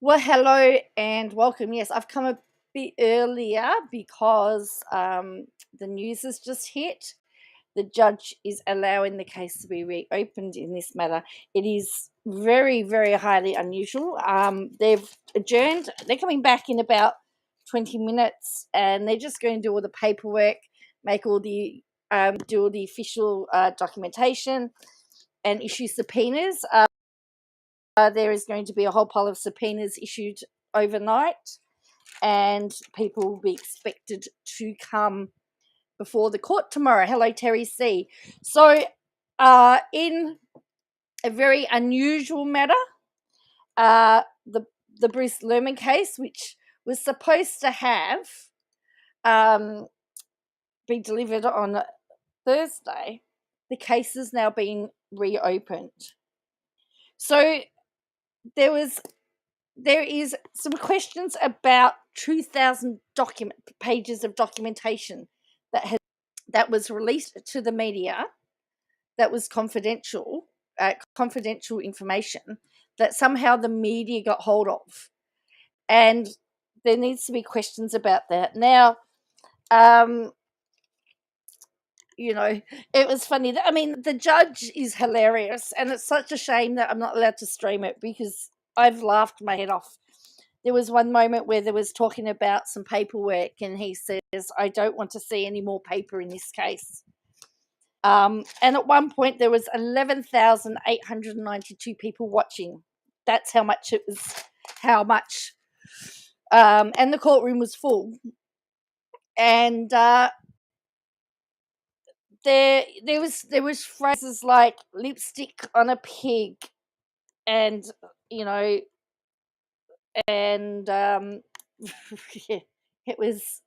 Well, hello and welcome. Yes, I've come a bit earlier because the news has just hit. The judge is allowing the case to be reopened in this matter. It is very, very highly unusual. They've adjourned. They're coming back in about 20 minutes and they're just going to do all the paperwork, make all the do all the official documentation and issue subpoenas. There is going to be a whole pile of subpoenas issued overnight, and people will be expected to come before the court tomorrow. Hello, Terry C. So, in a very unusual matter, the Bruce Lehrmann case, which was supposed to have be delivered on Thursday, the case has now been reopened. So there is some questions about 2,000 pages of documentation that was released to the media that was confidential information that somehow the media got hold of, and there needs to be questions about that. Now, it was funny. The judge is hilarious, and it's such a shame that I'm not allowed to stream it because I've laughed my head off. There was one moment where there was talking about some paperwork, and he says, "I don't want to see any more paper in this case." And at one point, there was 11,892 people watching. That's how much it was. And the courtroom was full. And there was phrases like lipstick on a pig, and and yeah, it was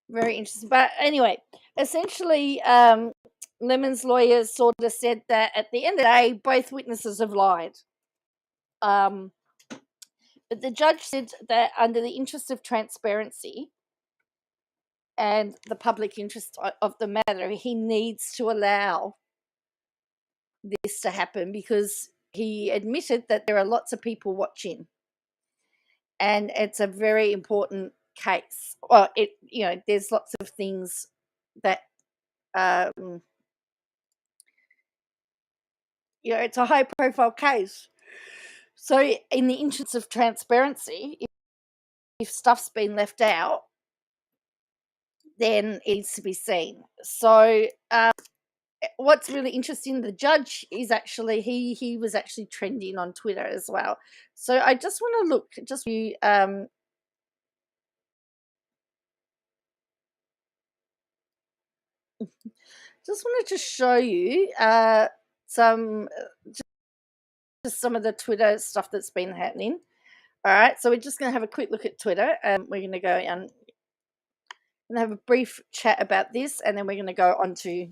very interesting. But anyway, essentially, Lemon's lawyers sort of said that at the end of the day, both witnesses have lied. But the judge said that under the interest of transparency and the public interest of the matter, he needs to allow this to happen because he admitted that there are lots of people watching, and it's a very important case. Well, there's lots of things that it's a high-profile case. So, in the interest of transparency, if stuff's been left out, then it needs to be seen. So, what's really interesting, the judge is actually he was actually trending on Twitter as well. So, I just want to look just wanted to show you some of the Twitter stuff that's been happening. All right, so we're just going to have a quick look at Twitter, and we're going to go and have a brief chat about this, and then we're going to go on to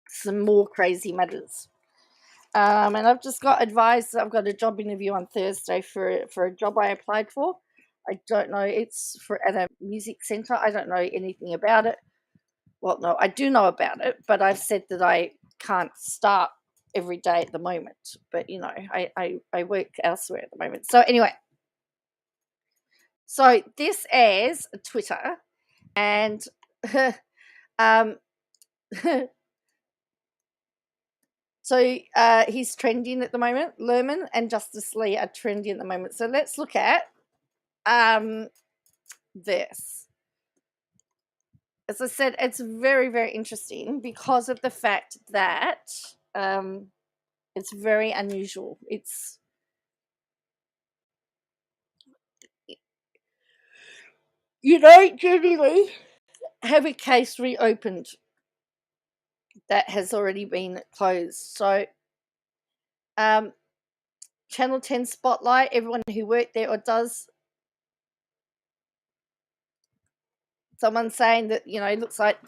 some more crazy matters. And I've just got advice. I've got a job interview on Thursday for a job I applied for. I don't know. It's at a music centre. I don't know anything about it. Well, no, I do know about it, but I've said that I can't start every day at the moment. But, I work elsewhere at the moment. So anyway, so this is Twitter, and so he's trending at the moment. Lehrmann and Justice Lee are trending at the moment. So let's look at this. As I said, it's very, very interesting because of the fact that it's very unusual. You don't generally have a case reopened that has already been closed. So Channel 10 Spotlight, everyone who worked there or does, someone saying that, it looks like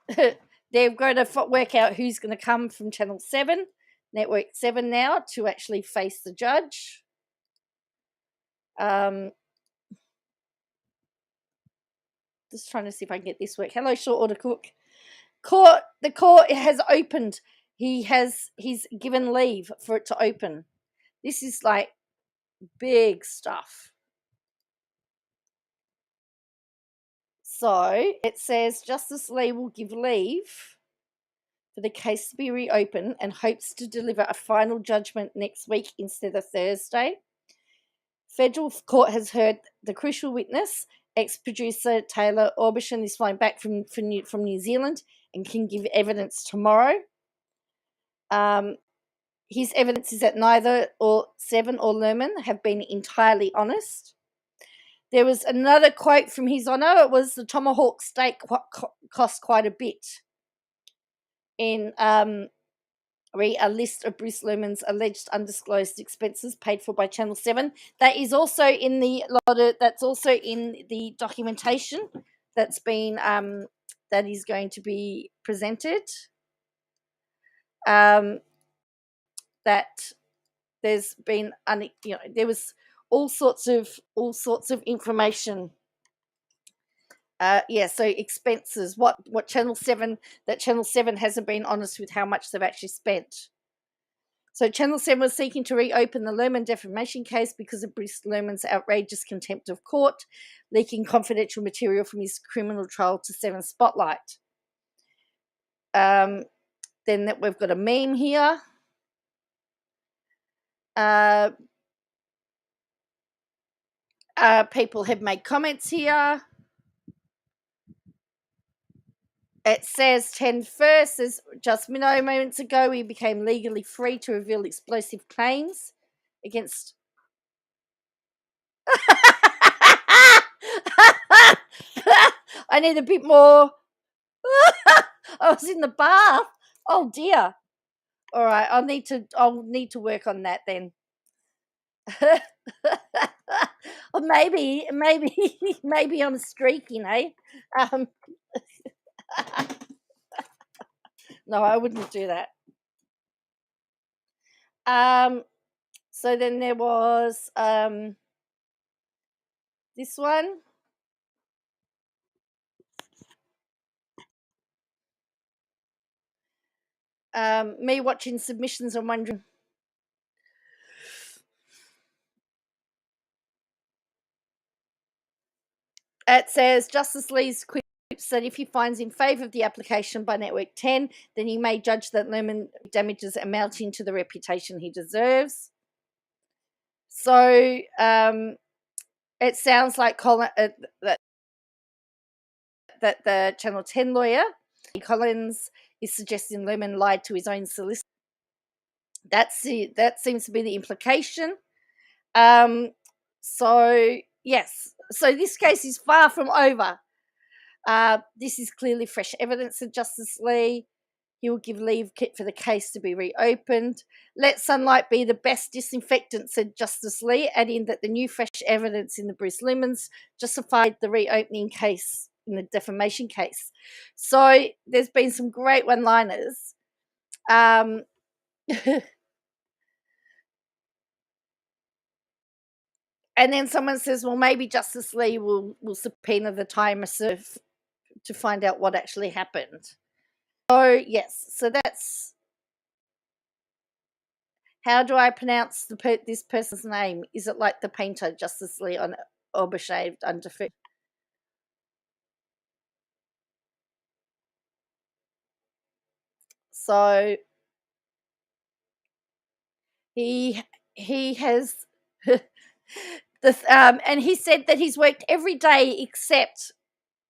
they're going to work out who's going to come from Channel 7, Network 7 now, to actually face the judge. Just trying to see if I can get this work. Hello, Short Order Cook. The court has opened. He's given leave for it to open. This is like Big stuff. So it says Justice Lee will give leave for the case to be reopened and hopes to deliver a final judgment next week instead of Thursday. Federal court has heard the crucial witness. Ex-producer Taylor Orbison is flying back from New Zealand and can give evidence tomorrow. His evidence is that neither Seven or Lehrmann have been entirely honest. There was another quote from His Honour. It was the tomahawk steak cost quite a bit. In read a list of Bruce Lehrmann's alleged undisclosed expenses paid for by Channel 7. That is also in the that's also in the documentation that's been that is going to be presented. That there's been there was all sorts of information. So expenses, what Channel 7 hasn't been honest with how much they've actually spent. So Channel 7 was seeking to reopen the Lehrmann defamation case because of Bruce Lehrmann's outrageous contempt of court, leaking confidential material from his criminal trial to 7 Spotlight. Then we've got a meme here. People have made comments here. It says 10 first, says just moments ago we became legally free to reveal explosive claims against I need a bit more. I was in the bath. Oh dear. All right, I'll need to work on that then. Or maybe I'm streaking, eh? No, I wouldn't do that. So then there was this one. Me watching submissions and wondering. It says Justice Lee's quips that if he finds in favour of the application by Network 10, then he may judge that Lehrmann damages amounting to the reputation he deserves. So it sounds like that the Channel 10 lawyer, Collins, is suggesting Lehrmann lied to his own solicitor. That seems to be the implication. So yes, so this case is far from over. This is clearly fresh evidence of Justice Lee. He will give leave for the case to be reopened. Let sunlight be the best disinfectant, said Justice Lee, adding that the new fresh evidence in the Bruce Lehrmanns justified the reopening case in the defamation case. So there's been some great one-liners. And then someone says, well, maybe Justice Lee will subpoena the timer to find out what actually happened. So, yes, so that's... How do I pronounce this person's name? Is it like the painter, Justice Lee, on overshaved, underfoot? So he has... and he said that he's worked every day except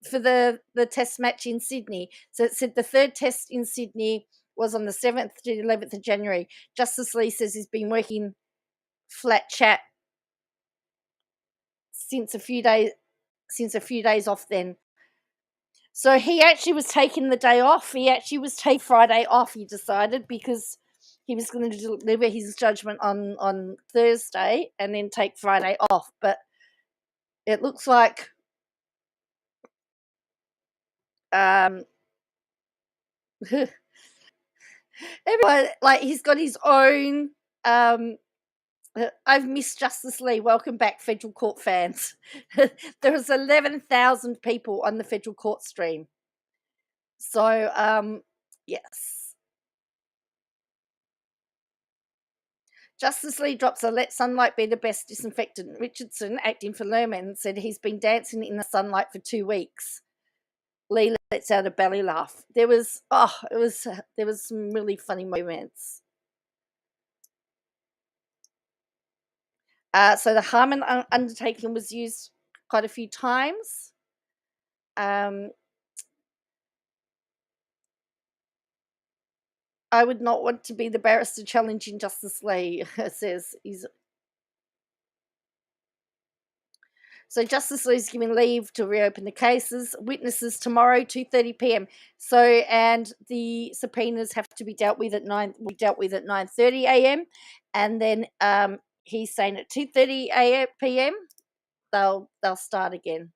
for the test match in Sydney. So it said the third test in Sydney was on the 7th to 11th of January. Justice Lee says he's been working flat chat since a few days off then. So he actually was taking the day off. He actually was taking Friday off, he decided, because he was going to deliver his judgment on Thursday and then take Friday off. But it looks like everyone, like, he's got his own I've missed Justice Lee. Welcome back, Federal Court fans. There was 11,000 people on the Federal Court stream. So yes. Justice Lee drops a let sunlight be the best disinfectant. Richardson, acting for Lehrmann, said he's been dancing in the sunlight for 2 weeks. Lee lets out a belly laugh. There was some really funny moments. So the Harmon undertaking was used quite a few times. I would not want to be the barrister challenging Justice Lee, says he's. So Justice Lee is giving leave to reopen the cases. Witnesses tomorrow, 2:30 p.m. So, and the subpoenas have to be dealt with at 9:30 a.m. And then he's saying at 2:30 p.m. they'll start again.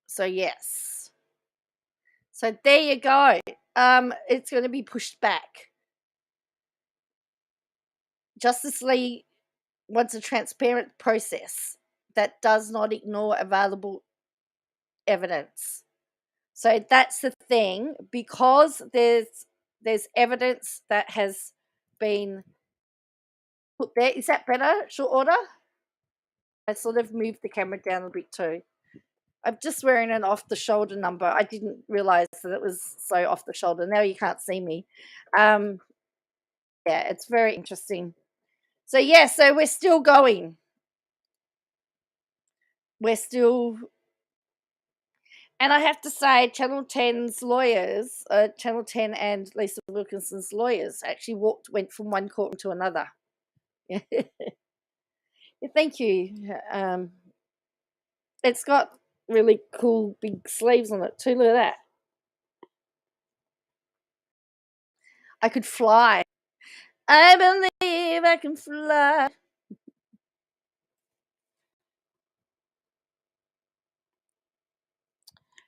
So yes. So there you go. It's going to be pushed back. Justice Lee wants a transparent process that does not ignore available evidence. So that's the thing, because there's evidence that has been put there. Is that better? Short order? I sort of moved the camera down a bit too. I'm just wearing an off-the-shoulder number. I didn't realize that it was so off the shoulder. Now you can't see me. Yeah, it's very interesting. So yeah, so we're still going. We're still, and I have to say, Channel 10's lawyers, Channel 10 and Lisa Wilkinson's lawyers, actually went from one courtroom to another. Yeah, thank you. It's got really cool big sleeves on it too. Look at that. I could fly. I believe I can fly.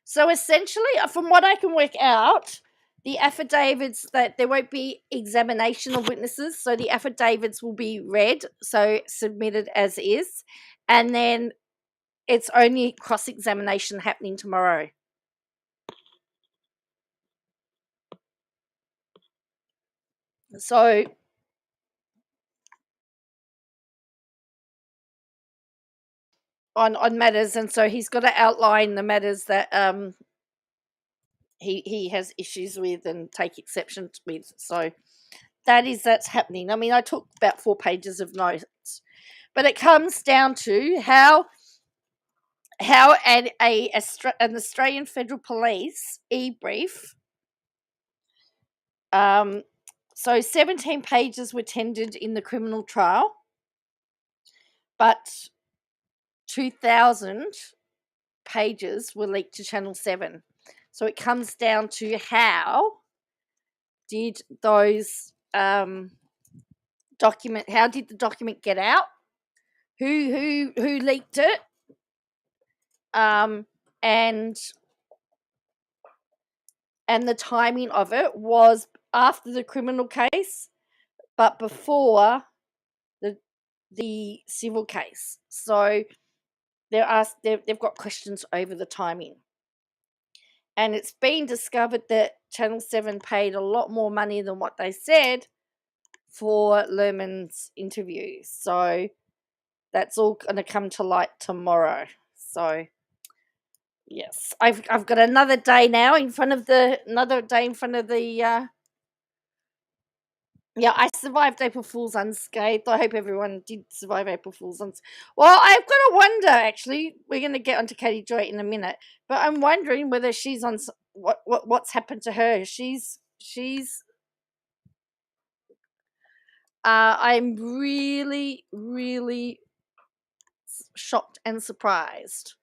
So essentially, from what I can work out, the affidavits, that there won't be examination of witnesses, so the affidavits will be read, so submitted as is, and then it's only cross-examination happening tomorrow. So on matters, and so he's got to outline the matters that he has issues with and take exception with. So that's happening. I mean, I took about 4 pages of notes, but it comes down to how an Australian Federal Police e-brief. So 17 pages were tendered in the criminal trial, but 2,000 pages were leaked to Channel 7. So it comes down to how did those how did the document get out? Who leaked it? And the timing of it was after the criminal case, but before the civil case. So they've got questions over the timing. And it's been discovered that Channel 7 paid a lot more money than what they said for Lehrmann's interview. So that's all going to come to light tomorrow. So yes, I've got another day now in front of the yeah, I survived April Fool's unscathed. I hope everyone did survive April Fool's unscathed. Well, I've got to wonder, actually, we're going to get onto Katie Joy in a minute, but I'm wondering whether she's on what's happened to her. I'm really, really shocked and surprised.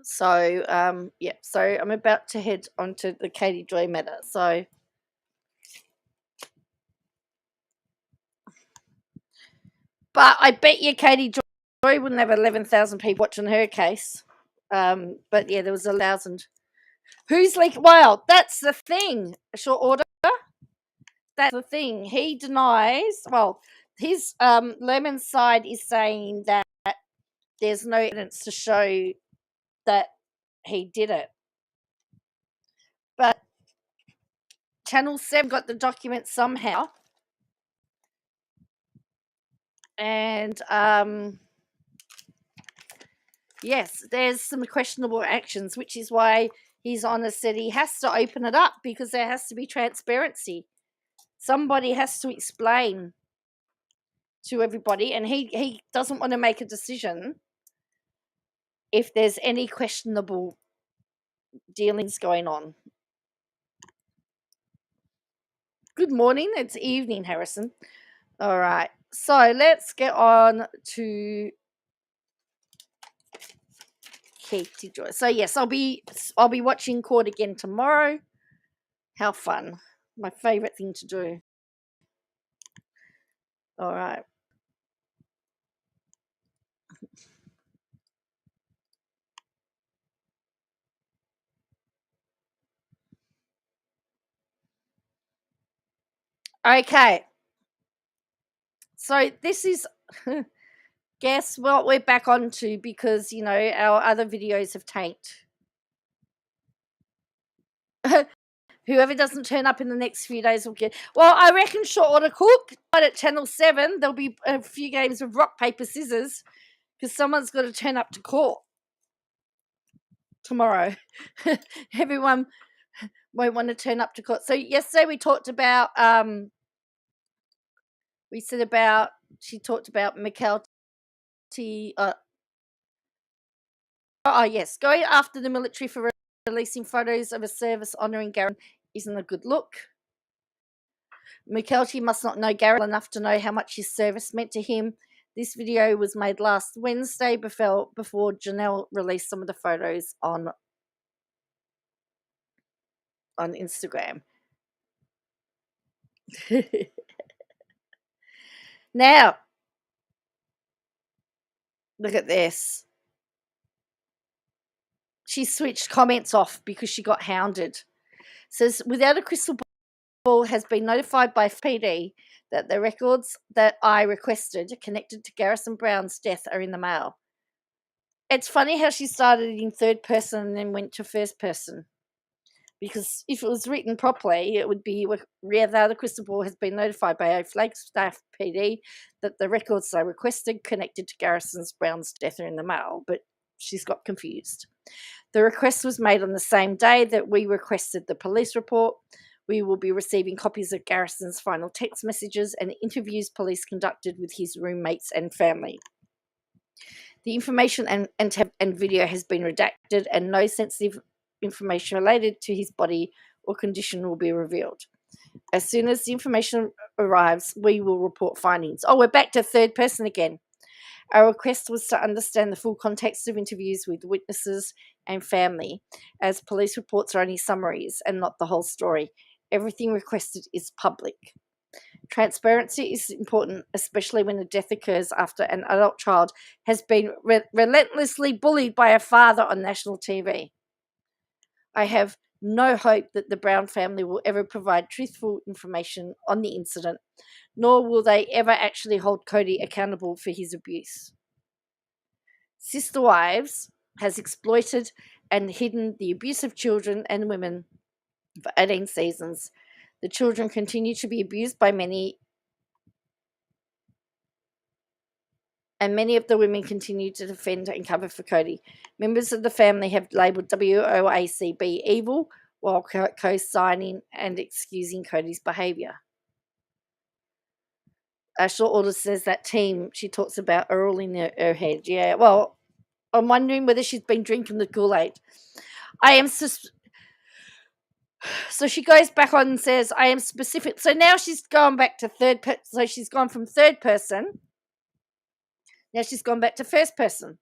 So, yeah, so I'm about to head onto the Katie Joy matter. So, but I bet you Katie Joy wouldn't have 11,000 people watching her case. But yeah, there was 1,000. Who's leaking? Well, that's the thing. Short order. That's the thing. He denies. Well, his Lehrmann's side is saying that there's no evidence to show that he did it. But Channel 7 got the document somehow. And yes, there's some questionable actions, which is why His Honour said he has to open it up, because there has to be transparency. Somebody has to explain to everybody, and he doesn't want to make a decision if there's any questionable dealings going on. Good morning. It's evening, Harrison. All right. So let's get on to Katie Joy. So yes, I'll be watching court again tomorrow. How fun. My favorite thing to do. All right. Okay. So this is guess what we're back onto, because you know our other videos have tanked. Whoever doesn't turn up in the next few days will get. Well, I reckon short order cook, but at Channel 7 there'll be a few games of rock paper scissors, because someone's got to turn up to court tomorrow. Everyone won't want to turn up to court. So yesterday we talked about she talked about McKelty. Yes, going after the military for releasing photos of a service honouring Gareth isn't a good look. McKelty must not know Gareth enough to know how much his service meant to him. This video was made last Wednesday before Janelle released some of the photos on Instagram. Now, look at this. She switched comments off because she got hounded. Says, without a crystal ball, has been notified by PD that the records that I requested connected to Garrison Brown's death are in the mail. It's funny how she started in third person and then went to first person. Because if it was written properly, it would be, without a crystal ball has been notified by Flagstaff PD that the records I requested connected to Garrison Brown's death are in the mail. But she's got confused. The request was made on the same day that we requested the police report. We will be receiving copies of Garrison's final text messages and interviews police conducted with his roommates and family. The information and video has been redacted, and no sensitive information related to his body or condition will be revealed. As soon as the information arrives, we will report findings. Oh, we're back to third person again. Our request was to understand the full context of interviews with witnesses and family, as police reports are only summaries and not the whole story. Everything requested is public. Transparency is important, especially when a death occurs after an adult child has been relentlessly bullied by a father on national TV. I have no hope that the Brown family will ever provide truthful information on the incident, nor will they ever actually hold Cody accountable for his abuse. Sister Wives has exploited and hidden the abuse of children and women for 18 seasons. The children continue to be abused by many, and many of the women continue to defend and cover for Cody. Members of the family have labelled WOACB evil while co-signing and excusing Cody's behaviour. Short order says that team she talks about are all in her head. Yeah, well, I'm wondering whether she's been drinking the Kool-Aid. So she goes back on and says, I am specific. So now she's gone back to third person. So she's gone from third person. Now she's gone back to first person.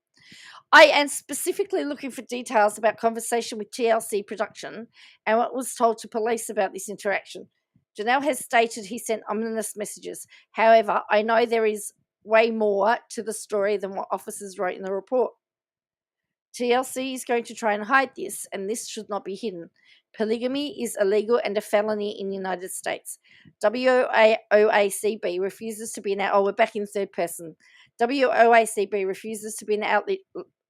I am specifically looking for details about conversation with TLC production and what was told to police about this interaction. Janelle has stated he sent ominous messages. However, I know there is way more to the story than what officers wrote in the report. TLC is going to try and hide this, and this should not be hidden. Polygamy is illegal and a felony in the United States. WOACB refuses to be we're back in third person. WOACB refuses to be an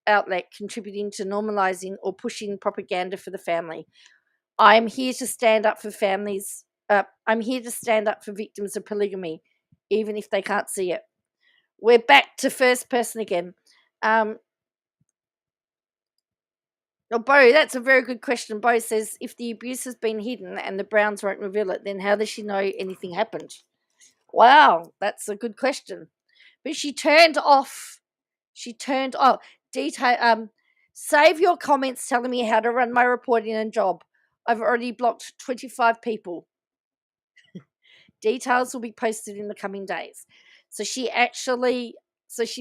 outlet contributing to normalizing or pushing propaganda for the family. I am here to stand up for families I'm here to stand up for victims of polygamy, even if they can't see it. We're back to first person again. Bo, that's a very good question. Bo says, if the abuse has been hidden and the Browns won't reveal it, then how does she know anything happened? Wow, that's a good question. But she turned off. Detail. Save your comments telling me how to run my reporting and job. I've already blocked 25 people. Details will be posted in the coming days. So she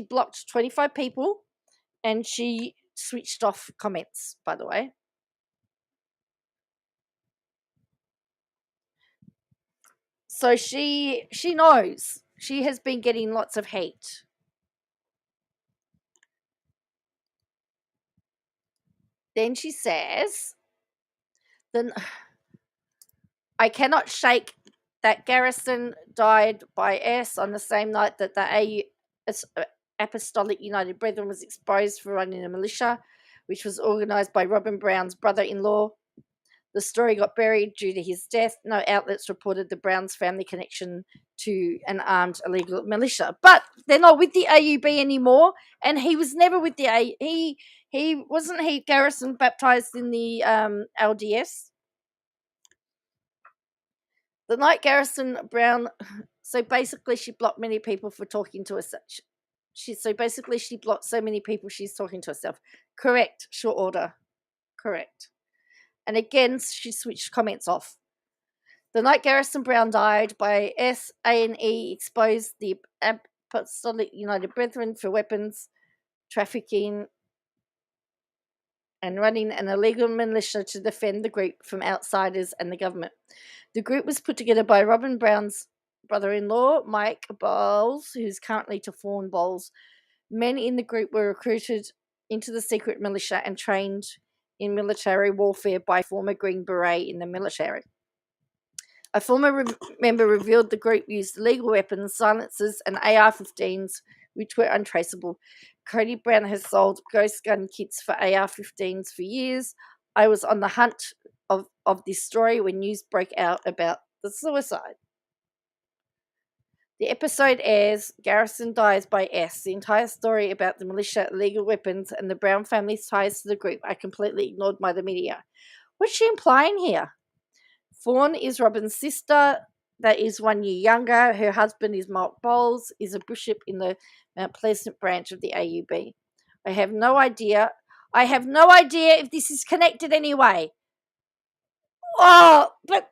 blocked 25 people, and she switched off comments, by the way. So she knows. She has been getting lots of hate. Then she says, then I cannot shake that Garrison died by S on the same night that the Apostolic United Brethren was exposed for running a militia, which was organised by Robin Brown's brother-in-law. The story got buried due to his death. No outlets reported the Browns' family connection to an armed illegal militia. But they're not with the AUB anymore, and he was never with the he wasn't he Garrison baptised in the LDS. The night Garrison Brown, so basically she blocked many people for talking to herself. She blocked so many people she's talking to herself. Correct, short order. Correct. And again, she switched comments off. The night Garrison Brown died, by SANE exposed the Apostolic United Brethren for weapons trafficking and running an illegal militia to defend the group from outsiders and the government. The group was put together by Robin Brown's brother-in-law, Mike Bowles, who's currently to Fawn Bowles. Men in the group were recruited into the secret militia and trained in military warfare by former Green Beret in the military. A former member revealed the group used illegal weapons, silencers, and AR-15s, which were untraceable. Cody Brown has sold ghost gun kits for AR-15s for years. I was on the hunt of this story when news broke out about the suicide. The episode airs, Garrison dies by S. The entire story about the militia, illegal weapons, and the Brown family's ties to the group are completely ignored by the media. What's she implying here? Fawn is Robin's sister, that is 1 year younger. Her husband is Mark Bowles, is a bishop in the Mount Pleasant branch of the AUB. I have no idea if this is connected anyway. Oh, but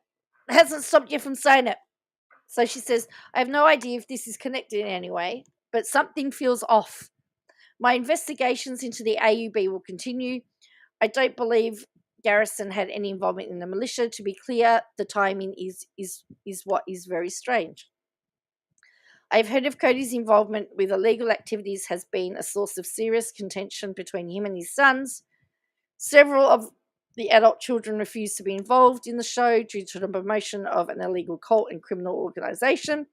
it hasn't stopped you from saying it. So she says, I have no idea if this is connected in any way, but something feels off. My investigations into the AUB will continue. I don't believe Garrison had any involvement in the militia. To be clear, the timing is what is very strange. I've heard of Cody's involvement with illegal activities has been a source of serious contention between him and his sons. Several of the adult children refused to be involved in the show due to the promotion of an illegal cult and criminal organisation.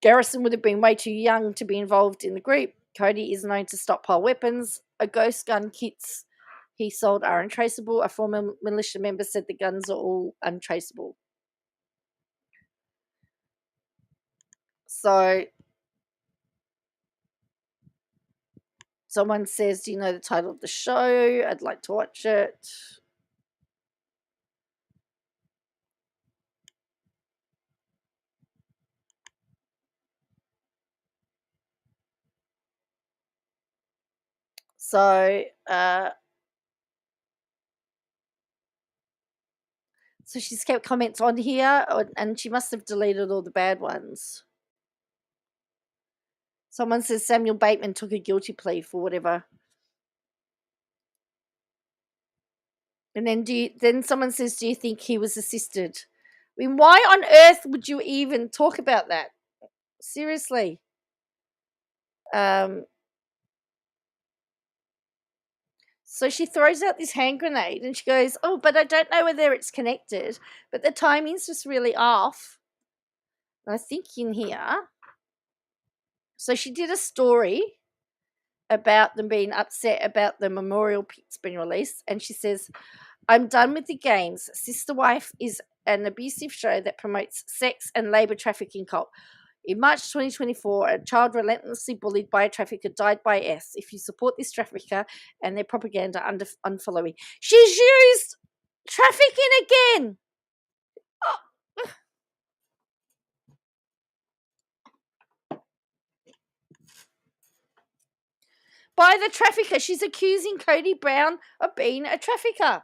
Garrison would have been way too young to be involved in the group. Cody is known to stockpile weapons. A ghost gun kits he sold are untraceable. A former militia member said the guns are all untraceable. So someone says, do you know the title of the show? I'd like to watch it. So she's kept comments on here, and she must have deleted all the bad ones. Someone says Samuel Bateman took a guilty plea for whatever. And then someone says, do you think he was assisted? I mean, why on earth would you even talk about that? Seriously. So she throws out this hand grenade and she goes, oh, but I don't know whether it's connected. But the timing's just really off. And I think in here. So she did a story about them being upset about the memorial pics being released. And she says, I'm done with the games. Sister Wife is an abusive show that promotes sex and labor trafficking cult. In March 2024, a child relentlessly bullied by a trafficker died by S. If you support this trafficker and their propaganda, unfollow me. She's used trafficking again. Oh. By the trafficker. She's accusing Cody Brown of being a trafficker.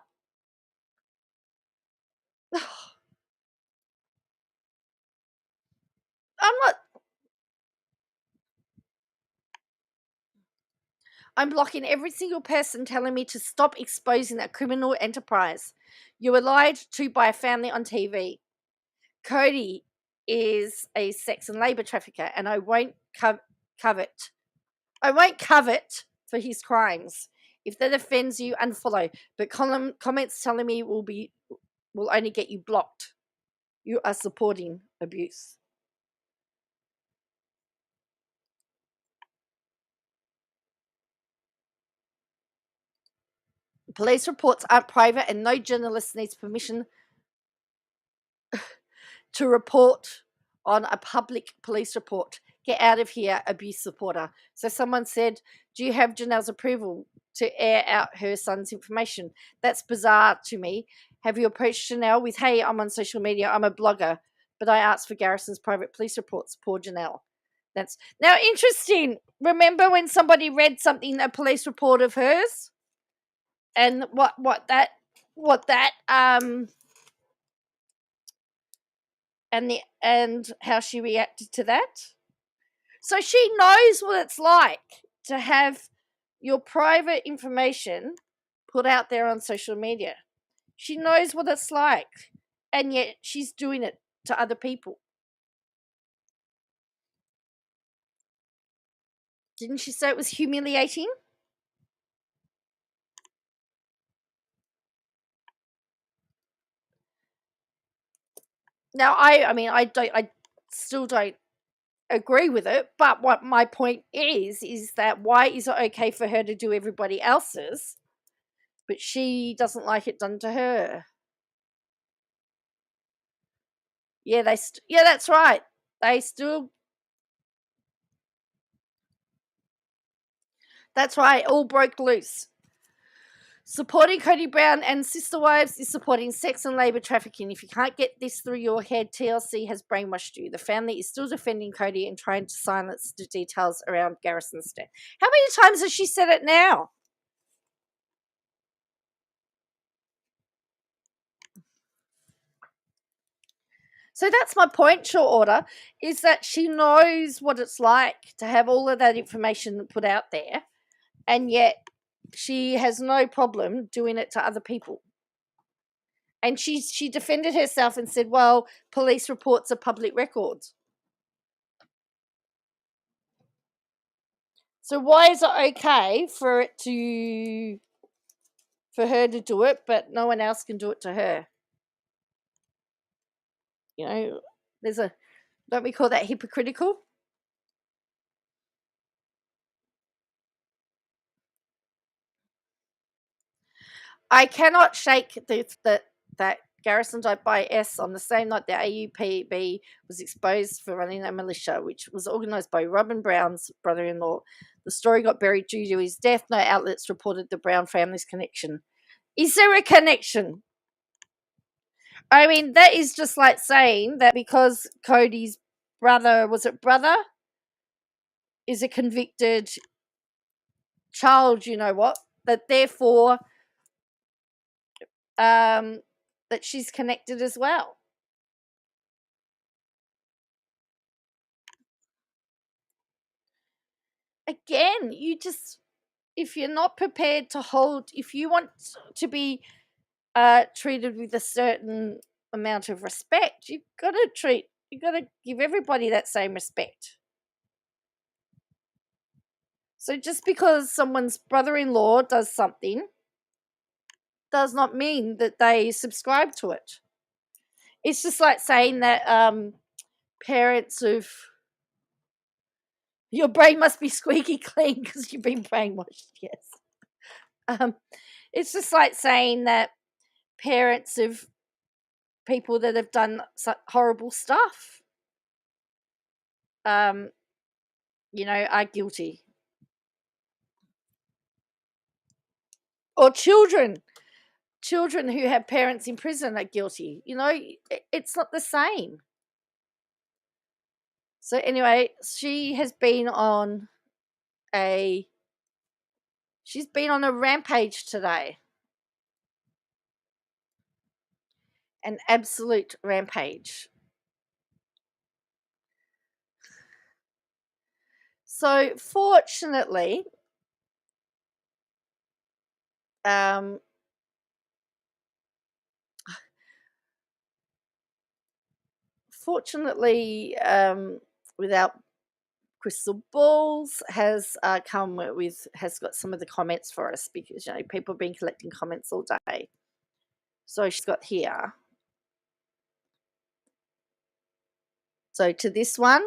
I'm blocking every single person telling me to stop exposing a criminal enterprise. You were lied to by a family on TV. Cody is a sex and labor trafficker, and I won't covet. I won't covet for his crimes. If that offends you, unfollow. But comments telling me will only get you blocked. You are supporting abuse. Police reports aren't private, and no journalist needs permission to report on a public police report. Get out of here, abuse supporter. So someone said, do you have Janelle's approval to air out her son's information? That's bizarre to me. Have you approached Janelle with, hey, I'm on social media, I'm a blogger, but I asked for Garrison's private police reports. Poor Janelle. That's now interesting. Remember when somebody read something, a police report of hers? And what that and how she reacted to that. So she knows what it's like to have your private information put out there on social media. She knows what it's like, and yet she's doing it to other people. Didn't she say it was humiliating? Now, I still don't agree with it, but what my point is that why is it okay for her to do everybody else's, but she doesn't like it done to her? Yeah, yeah, that's right. They still, that's right, all broke loose. Supporting Cody Brown and Sister Wives is supporting sex and labor trafficking. If you can't get this through your head, TLC has brainwashed you. The family is still defending Cody and trying to silence the details around Garrison's death. How many times has she said it now? So that's my point, short order, is that she knows what it's like to have all of that information put out there, and yet she has no problem doing it to other people. And she defended herself and said, well, police reports are public records. So why is it okay for her to do it, but no one else can do it to her? You know, don't we call that hypocritical? I cannot shake that Garrison died by S on the same night the AUPB was exposed for running a militia, which was organised by Robin Brown's brother-in-law. The story got buried due to his death. No outlets reported the Brown family's connection. Is there a connection? I mean, that is just like saying that because Cody's brother, is a convicted child, you know what, that therefore that she's connected as well. Again, if you're not prepared to hold, if you want to be treated with a certain amount of respect, you've got to give everybody that same respect. So just because someone's brother-in-law does something does not mean that they subscribe to it. It's just like saying that parents of your brain must be squeaky clean because you've been brainwashed. Yes. It's just like saying that parents of people that have done horrible stuff, are guilty. Or children who have parents in prison are guilty. It's not the same. So anyway, she's been on a rampage today. An absolute rampage. So fortunately, without crystal balls, has got some of the comments for us, because people have been collecting comments all day. So she's got here. So to this one,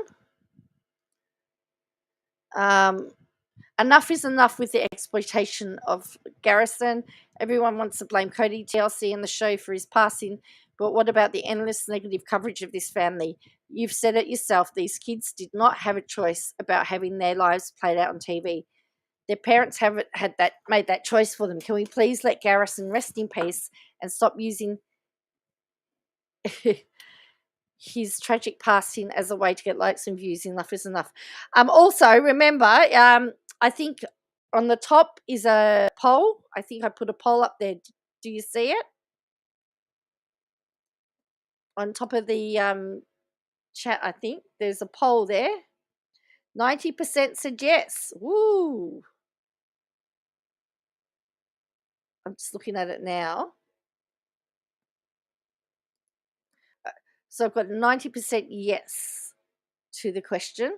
enough is enough with the exploitation of Garrison. Everyone wants to blame Cody TLC and the show for his passing, but what about the endless negative coverage of this family? You've said it yourself. These kids did not have a choice about having their lives played out on TV. Their parents haven't made that choice for them. Can we please let Garrison rest in peace and stop using his tragic passing as a way to get likes and views? Enough is enough. Also, remember, I think on the top is a poll. I think I put a poll up there. Do you see it? On top of the chat, I think there's a poll there. 90% said yes. Woo! I'm just looking at it now. So I've got 90% yes to the question.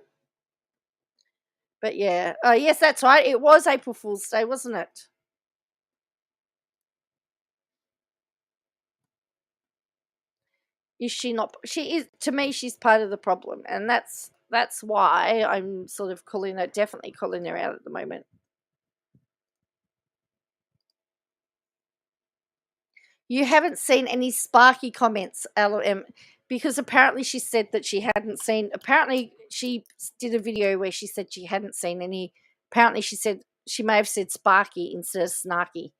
But yeah, oh yes, that's right. It was April Fool's Day, wasn't it? Is she not? She is. To me, she's part of the problem, and that's why I'm sort of definitely calling her out at the moment. You haven't seen any sparky comments, LM, because apparently she said that she hadn't seen. Apparently, she did a video where she said she hadn't seen any. Apparently, she said she may have said sparky instead of snarky.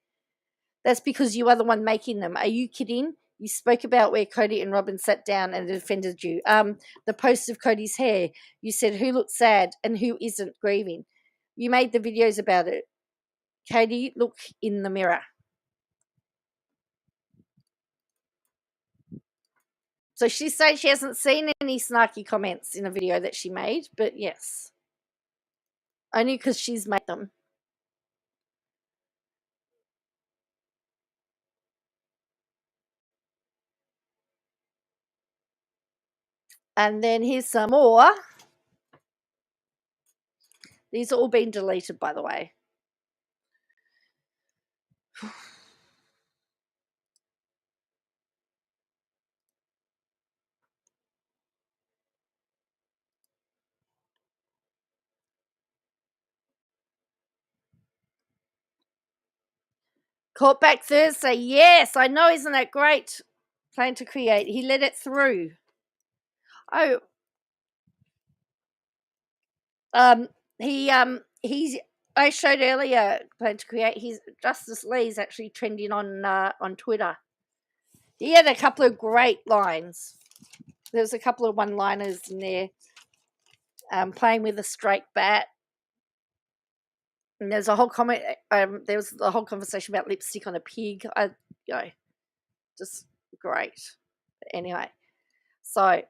That's because you are the one making them. Are you kidding? You spoke about where Cody and Robin sat down and it offended you. The post of Cody's hair. You said who looks sad and who isn't grieving. You made the videos about it. Katie, look in the mirror. So she said she hasn't seen any snarky comments in a video that she made, but yes. Only because she's made them. And then here's some more. These are all been deleted, by the way. Caught back Thursday. Yes, I know. Isn't that great? Plan to create. He let it through. Oh, he's. I showed earlier. Plan to create. He's Justice Lee's actually trending on Twitter. He had a couple of great lines. There's a couple of one-liners in there. Playing with a straight bat. And there's a whole comment. There was the whole conversation about lipstick on a pig. Just great. But anyway, so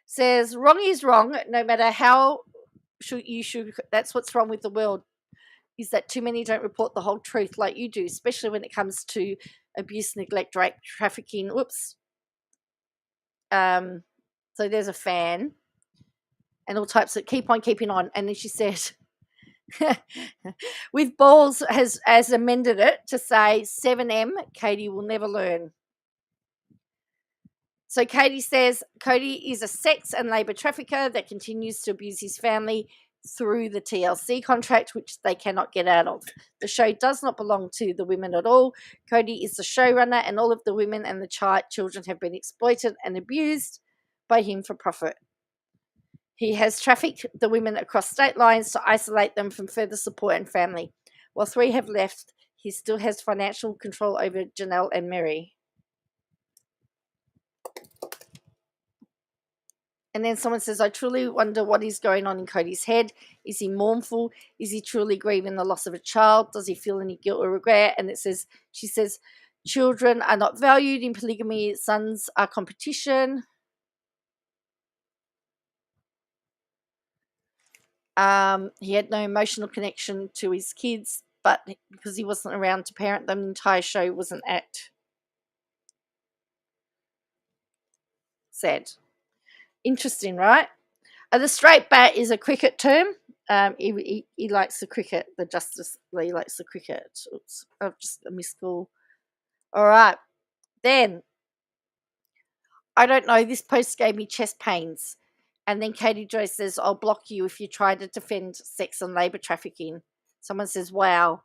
says wrong is wrong, no matter how you should. That's what's wrong with the world. Is that too many don't report the whole truth like you do, especially when it comes to abuse, neglect, rape, trafficking. Whoops. So there's a fan, and all types of keep on keeping on, and then she said. With balls has amended it to say 7M, Katie will never learn. So Katie says Cody is a sex and labour trafficker that continues to abuse his family. through the TLC contract, which they cannot get out of. The show does not belong to the women at all. Cody is the showrunner, and all of the women and the children have been exploited and abused by him for profit. He has trafficked the women across state lines to isolate them from further support and family. While 3 have left, he still has financial control over Janelle and Mary. And then someone says, I truly wonder what is going on in Cody's head. Is he mournful? Is he truly grieving the loss of a child? Does he feel any guilt or regret? And she says, children are not valued in polygamy. Sons are competition. He had no emotional connection to his kids, but because he wasn't around to parent them, the entire show was an act. Sad. Interesting, right? The straight bat is a cricket term. He likes the cricket. The Justice Lee likes the cricket. Oops, I've just missed call. All right. Then, I don't know, this post gave me chest pains. And then Katie Joy says, I'll block you if you try to defend sex and labour trafficking. Someone says, wow.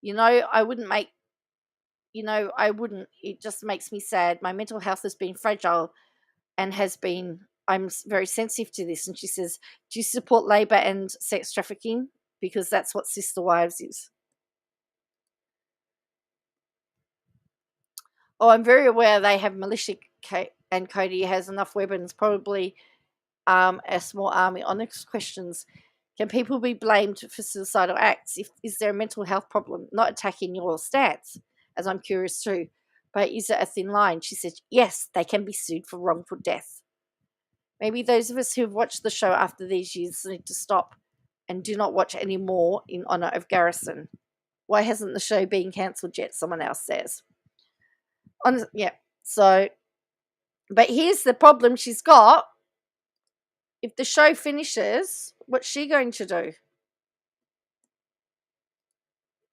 I wouldn't. It just makes me sad. My mental health has been fragile and I'm very sensitive to this. And she says, do you support labour and sex trafficking? Because that's what Sister Wives is. Oh, I'm very aware they have militia, and Cody has enough weapons, probably a small army. On next questions, can people be blamed for suicidal acts? Is there a mental health problem? Not attacking your stance, as I'm curious too, but is it a thin line? She said, yes, they can be sued for wrongful death. Maybe those of us who have watched the show after these years need to stop and do not watch any more in honour of Garrison. Why hasn't the show been cancelled yet? Someone else says. So, but here's the problem she's got. If the show finishes, what's she going to do?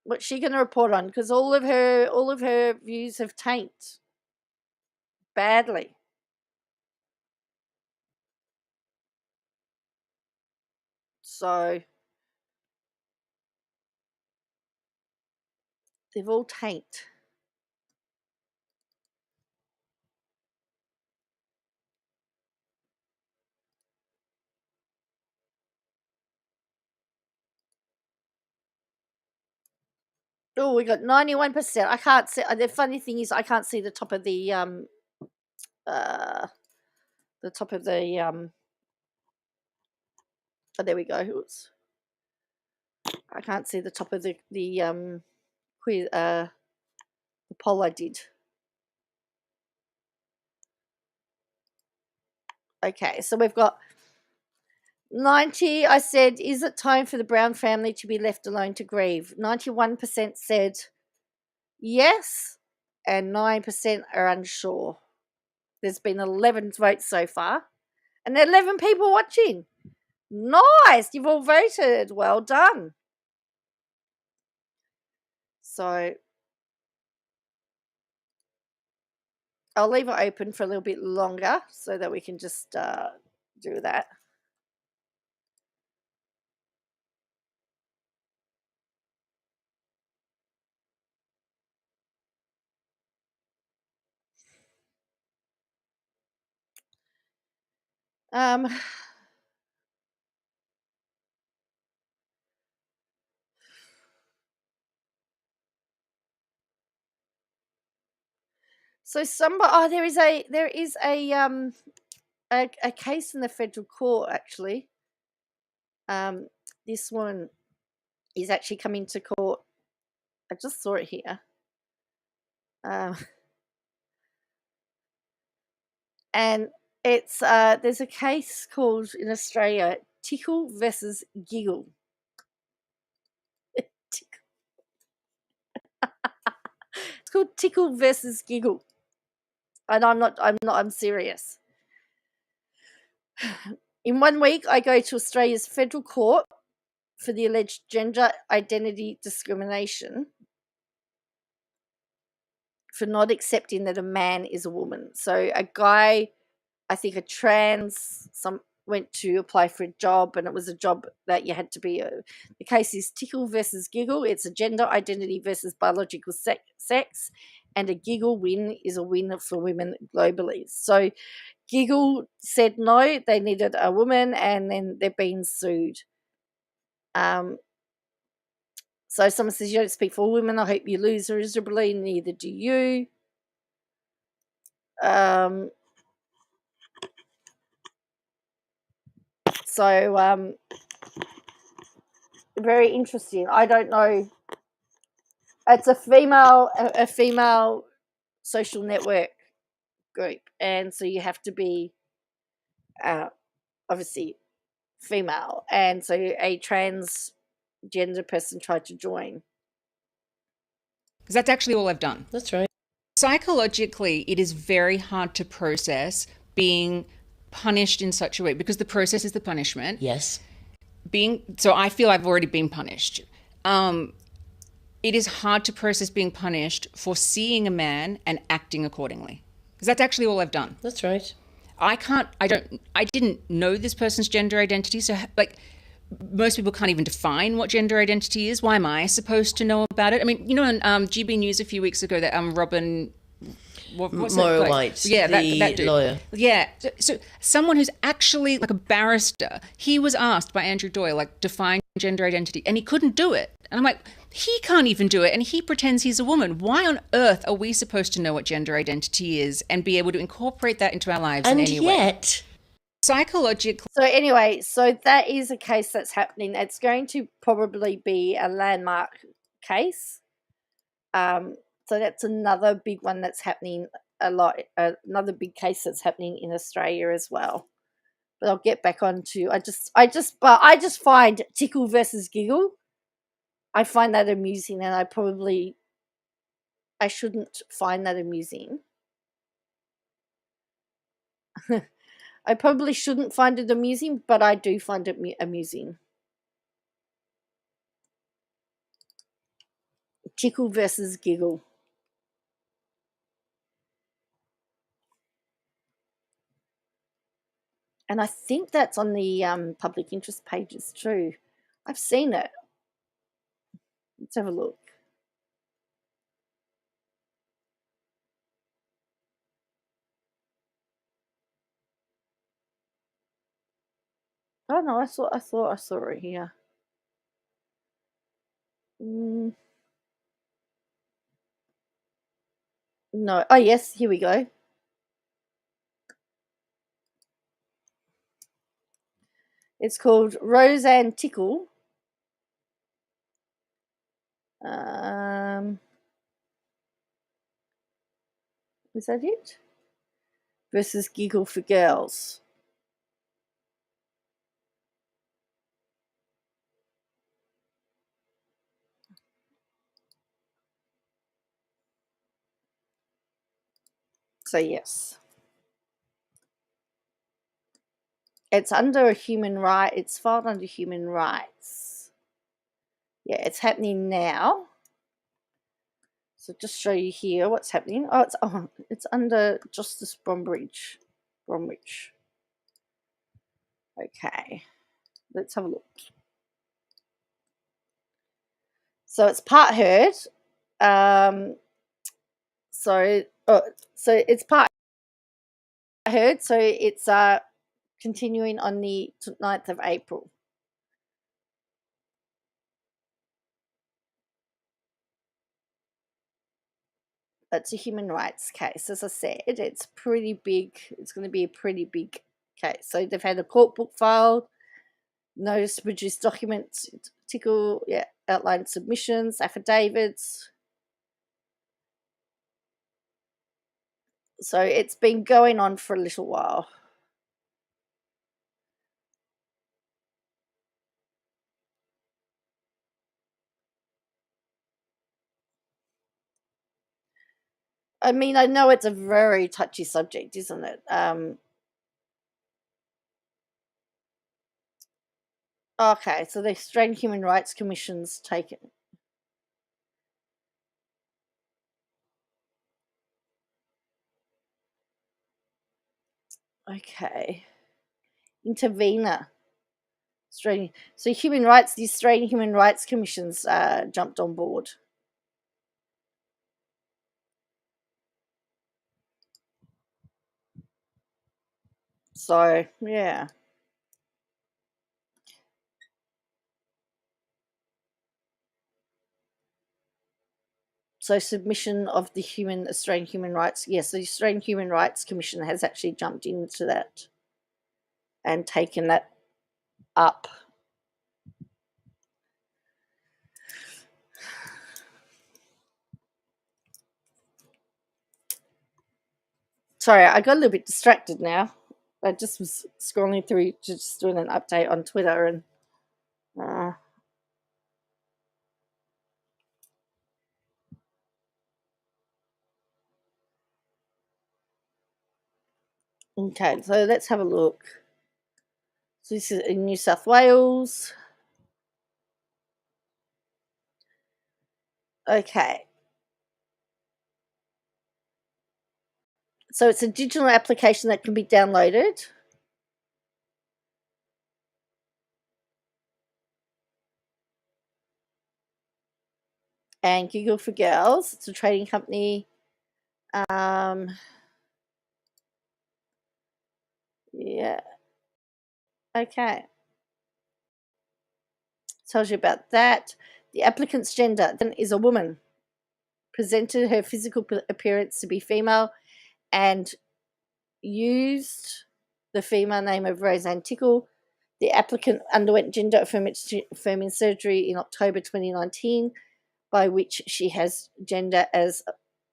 What's she going to report on? Because all of her views have tanked badly. So they've all tanked. Oh, we got 91%. I can't see. The funny thing is, I can't see the top of the Oh, there we go. Oops. I can't see the top of the quiz, the poll I did. Okay, so we've got 90. I said, is it time for the Brown family to be left alone to grieve? 91% said yes, and 9% are unsure. There's been 11 votes so far, and 11 people watching. Nice, you've all voted. Well done. So I'll leave it open for a little bit longer so that we can just do that. So there is a case in the federal court actually. This one is actually coming to court. I just saw it here. And it's there's a case called in Australia Tickle versus Giggle. It's called Tickle versus Giggle. And I'm serious. In 1 week, I go to Australia's federal court for the alleged gender identity discrimination for not accepting that a man is a woman. So a guy, I think a trans, went to apply for a job, and it was a job that you had to be the case is tickle versus giggle. It's a gender identity versus biological sex, and a giggle win is a win for women globally. So Giggle said no, they needed a woman, and then they're being sued. So someone says, you don't speak for women, I hope you lose miserably, neither do you. So very interesting. I don't know. It's a female social network group, and so you have to be obviously female, and so a transgender person tried to join. Because that's actually all I've done. That's right. Psychologically, it is very hard to process being punished in such a way, because the process is the punishment. Yes. So I feel I've already been punished. It is hard to process being punished for seeing a man and acting accordingly, because that's actually all I've done. That's right. I didn't know this person's gender identity. So like, most people can't even define what gender identity is. Why am I supposed to know about it? I mean, you know, on GB News a few weeks ago that Robin... Morrow White, yeah, that dude. Lawyer. Yeah, so someone who's actually like a barrister, he was asked by Andrew Doyle, like, define gender identity, and he couldn't do it. And I'm like, he can't even do it, and he pretends he's a woman. Why on earth are we supposed to know what gender identity is and be able to incorporate that into our lives in any way? And yet... Psychologically... So anyway, so that is a case that's happening. It's going to probably be a landmark case. So that's another big one that's happening a lot. Another big case that's happening in Australia as well. But I'll get back on to. I just find tickle versus giggle. I find that amusing, and I shouldn't find that amusing. I probably shouldn't find it amusing, but I do find it amusing. Tickle versus giggle. And I think that's on the public interest pages too. I've seen it. Let's have a look. Oh no, I thought I saw it here. No. Oh yes, here we go. It's called Roseanne Tickle. Is that it? Versus Giggle for Girls. So yes. It's under a human right. It's filed under human rights. Yeah, it's happening now. So just show you here what's happening. It's under Justice Bromwich. Okay, let's have a look. So it's part heard. So it's part heard. So it's continuing on the 9th of April. It's a human rights case. As I said, it's pretty big. It's going to be a pretty big case. So they've had a court book filed, notice to produce documents, tickle, outline submissions, affidavits. So it's been going on for a little while. I mean, I know it's a very touchy subject, isn't it? Okay, so the Australian Human Rights Commission's taken. Okay. intervener. Australian. So human rights, the Australian Human Rights Commission's jumped on board. So, yeah. So submission of the Australian Human Rights, yes, the Australian Human Rights Commission has actually jumped into that and taken that up. Sorry, I got a little bit distracted now. I just was scrolling through, just doing an update on Twitter, and okay, so let's have a look. So this is in New South Wales. Okay. So it's a digital application that can be downloaded. And Google for Girls, it's a trading company. Yeah. Okay. Tells you about that. The applicant's gender then is a woman. Presented her physical appearance to be female and used the female name of Roseanne Tickle. The applicant underwent gender affirming surgery in October 2019, by which she has gender as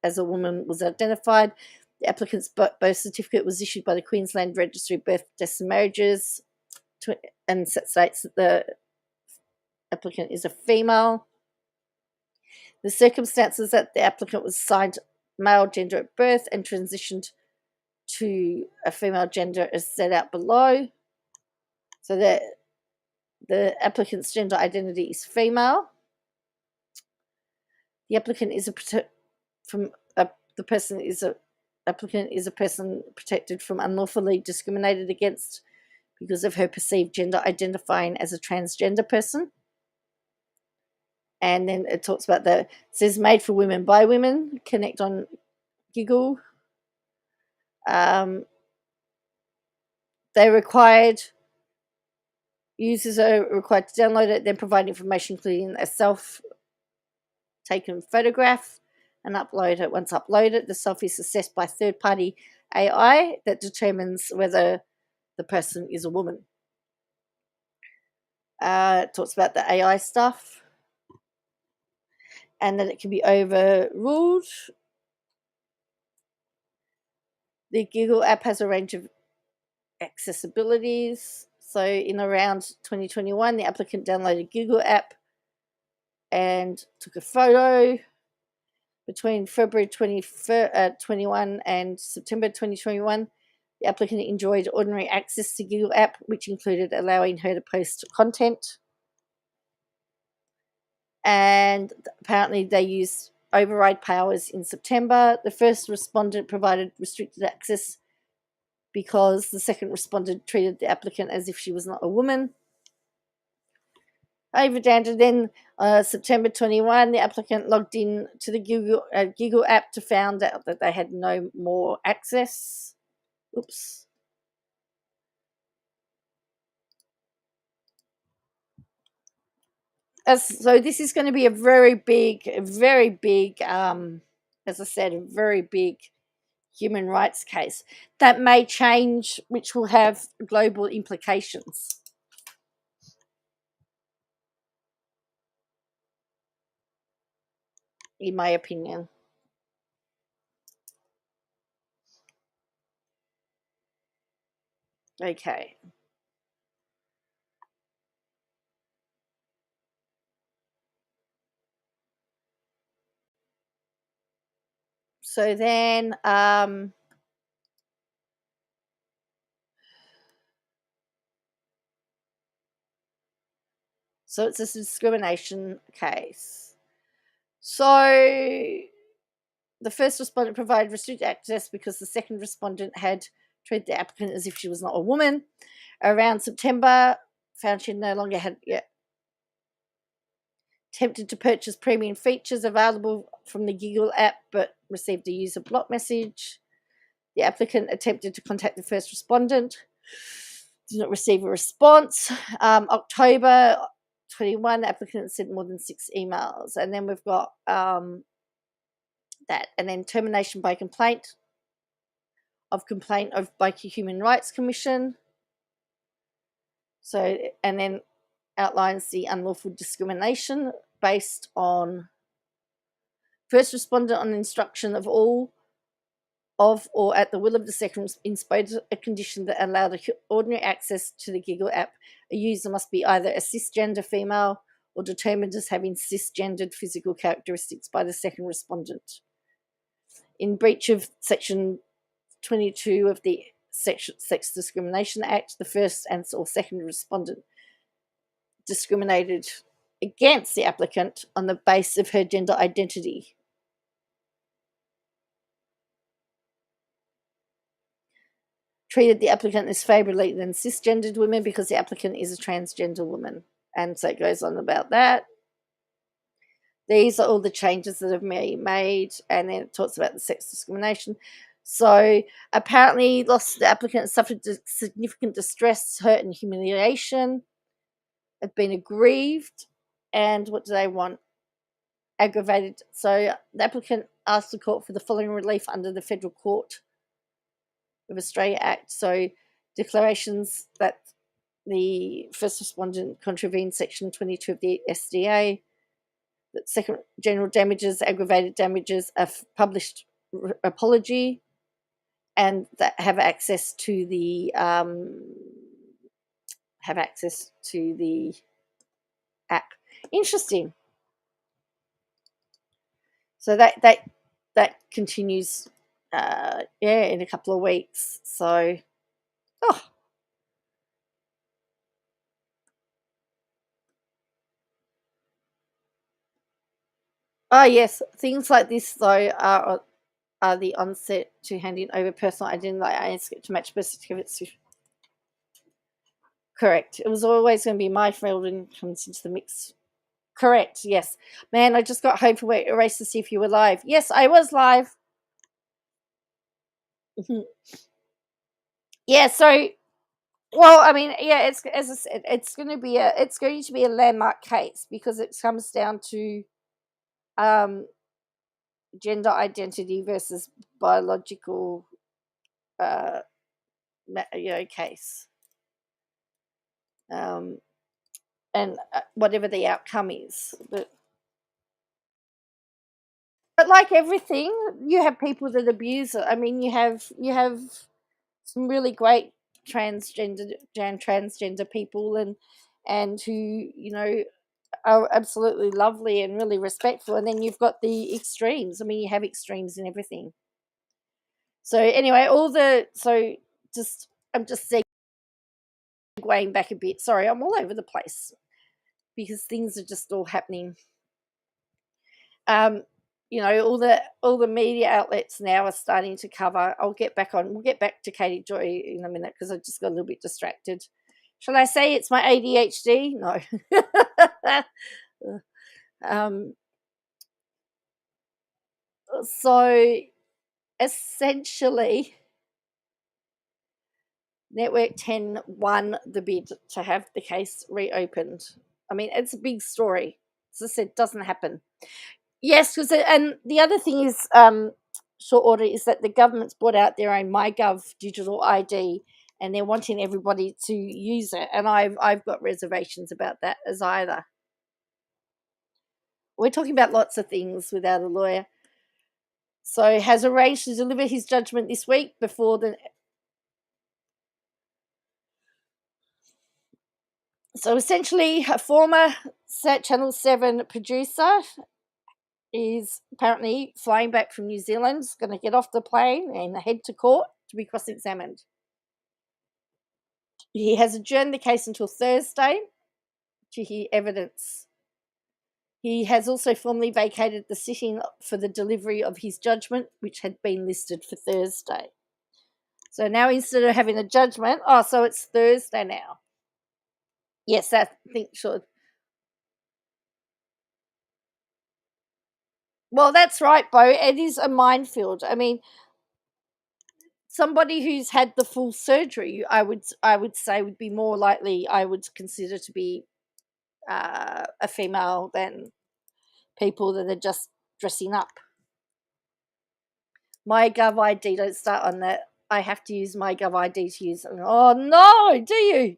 a woman was identified. The applicant's birth certificate was issued by the Queensland Registry of Birth, Deaths and Marriages, and states that the applicant is a female. The circumstances that the applicant was assigned male gender at birth and transitioned to a female gender is set out below. So that the applicant's gender identity is female. The applicant is applicant is a person protected from unlawfully discriminated against because of her perceived gender, identifying as a transgender person. And then it talks about it says made for women by women. Connect on Giggle. Users are required to download it, then provide information including a self-taken photograph and upload it. Once uploaded, the selfie is assessed by third-party AI that determines whether the person is a woman. It talks about the AI stuff and that it can be overruled. The Google app has a range of accessibilities. So in around 2021, the applicant downloaded Google app and took a photo. Between February 2021 and September 2021, the applicant enjoyed ordinary access to Google app, which included allowing her to post content. And apparently they used override powers in September. The first respondent provided restricted access because the second respondent treated the applicant as if she was not a woman. Then September 21, the applicant logged in to the Google app to find out that they had no more access. Oops. So this is going to be a very big, as I said, a very big human rights case that may change, which will have global implications, in my opinion. Okay. So then, so it's a discrimination case. So the first respondent provided restricted access because the second respondent had treated the applicant as if she was not a woman. Around September, found she no longer had attempted to purchase premium features available from the Giggle app, but received a user block message. The applicant attempted to contact the first respondent, did not receive a response. October 21, the applicant sent more than 6 emails. And then we've got that. And then termination by complaint by Human Rights Commission. So, and then outlines the unlawful discrimination based on first respondent on instruction of all of or at the will of the second imposed a condition that allowed ordinary access to the Giggle app. A user must be either a cisgender female or determined as having cisgendered physical characteristics by the second respondent. In breach of Section 22 of the Sex Discrimination Act, the first and or second respondent discriminated against the applicant on the basis of her gender identity. Treated the applicant less favourably than cisgendered women because the applicant is a transgender woman. And so it goes on about that. These are all the changes that have been made, and then it talks about the sex discrimination. So apparently the applicant suffered significant distress, hurt and humiliation, had been aggrieved, and what do they want? Aggravated. So the applicant asked the court for the following relief under the Federal Court of Australia Act. So declarations that the first respondent contravened Section 22 of the SDA, that second general damages, aggravated damages, a published apology, and that have access to the app. Interesting. So that continues in a couple of weeks. So yes, things like this though are the onset to handing over personal identity to match birth certificates. Correct. It was always going to be my field and comes into the mix. Correct, yes. Man, I just got home from work, erased to see if you were live. Yes, I was live. Yeah, so, well, I mean, yeah, it's, as I said, it's going to be a landmark case because it comes down to gender identity versus biological case, and whatever the outcome is, but like everything, you have people that abuse it. I mean, you have some really great transgender people and who are absolutely lovely and really respectful, and then you've got the extremes. I mean, you have extremes in everything. So anyway, I'm just segueing back a bit. Sorry, I'm all over the place because things are just all happening. All the media outlets now are starting to cover. We'll get back to Katie Joy in a minute because I just got a little bit distracted. Shall I say it's my ADHD? No. So essentially, Network 10 won the bid to have the case reopened. I mean, it's a big story. As I said, it doesn't happen. Yes, and the other thing is, short order, is that the government's brought out their own MyGov digital ID, and they're wanting everybody to use it. And I've got reservations about that as either. We're talking about lots of things without a lawyer. So has arranged to deliver his judgment this week before the. So essentially, a former Channel 7 producer is apparently flying back from New Zealand, is going to get off the plane and head to court to be cross-examined. He has adjourned the case until Thursday to hear evidence. He has also formally vacated the sitting for the delivery of his judgment, which had been listed for Thursday. So now instead of having a judgment, so it's Thursday now. Yes, I think should. Well, that's right, Bo. It is a minefield. I mean, somebody who's had the full surgery, I would say would be more likely. I would consider to be a female than people that are just dressing up. My Gov ID, don't start on that. I have to use my Gov ID to use it. Oh no, do you?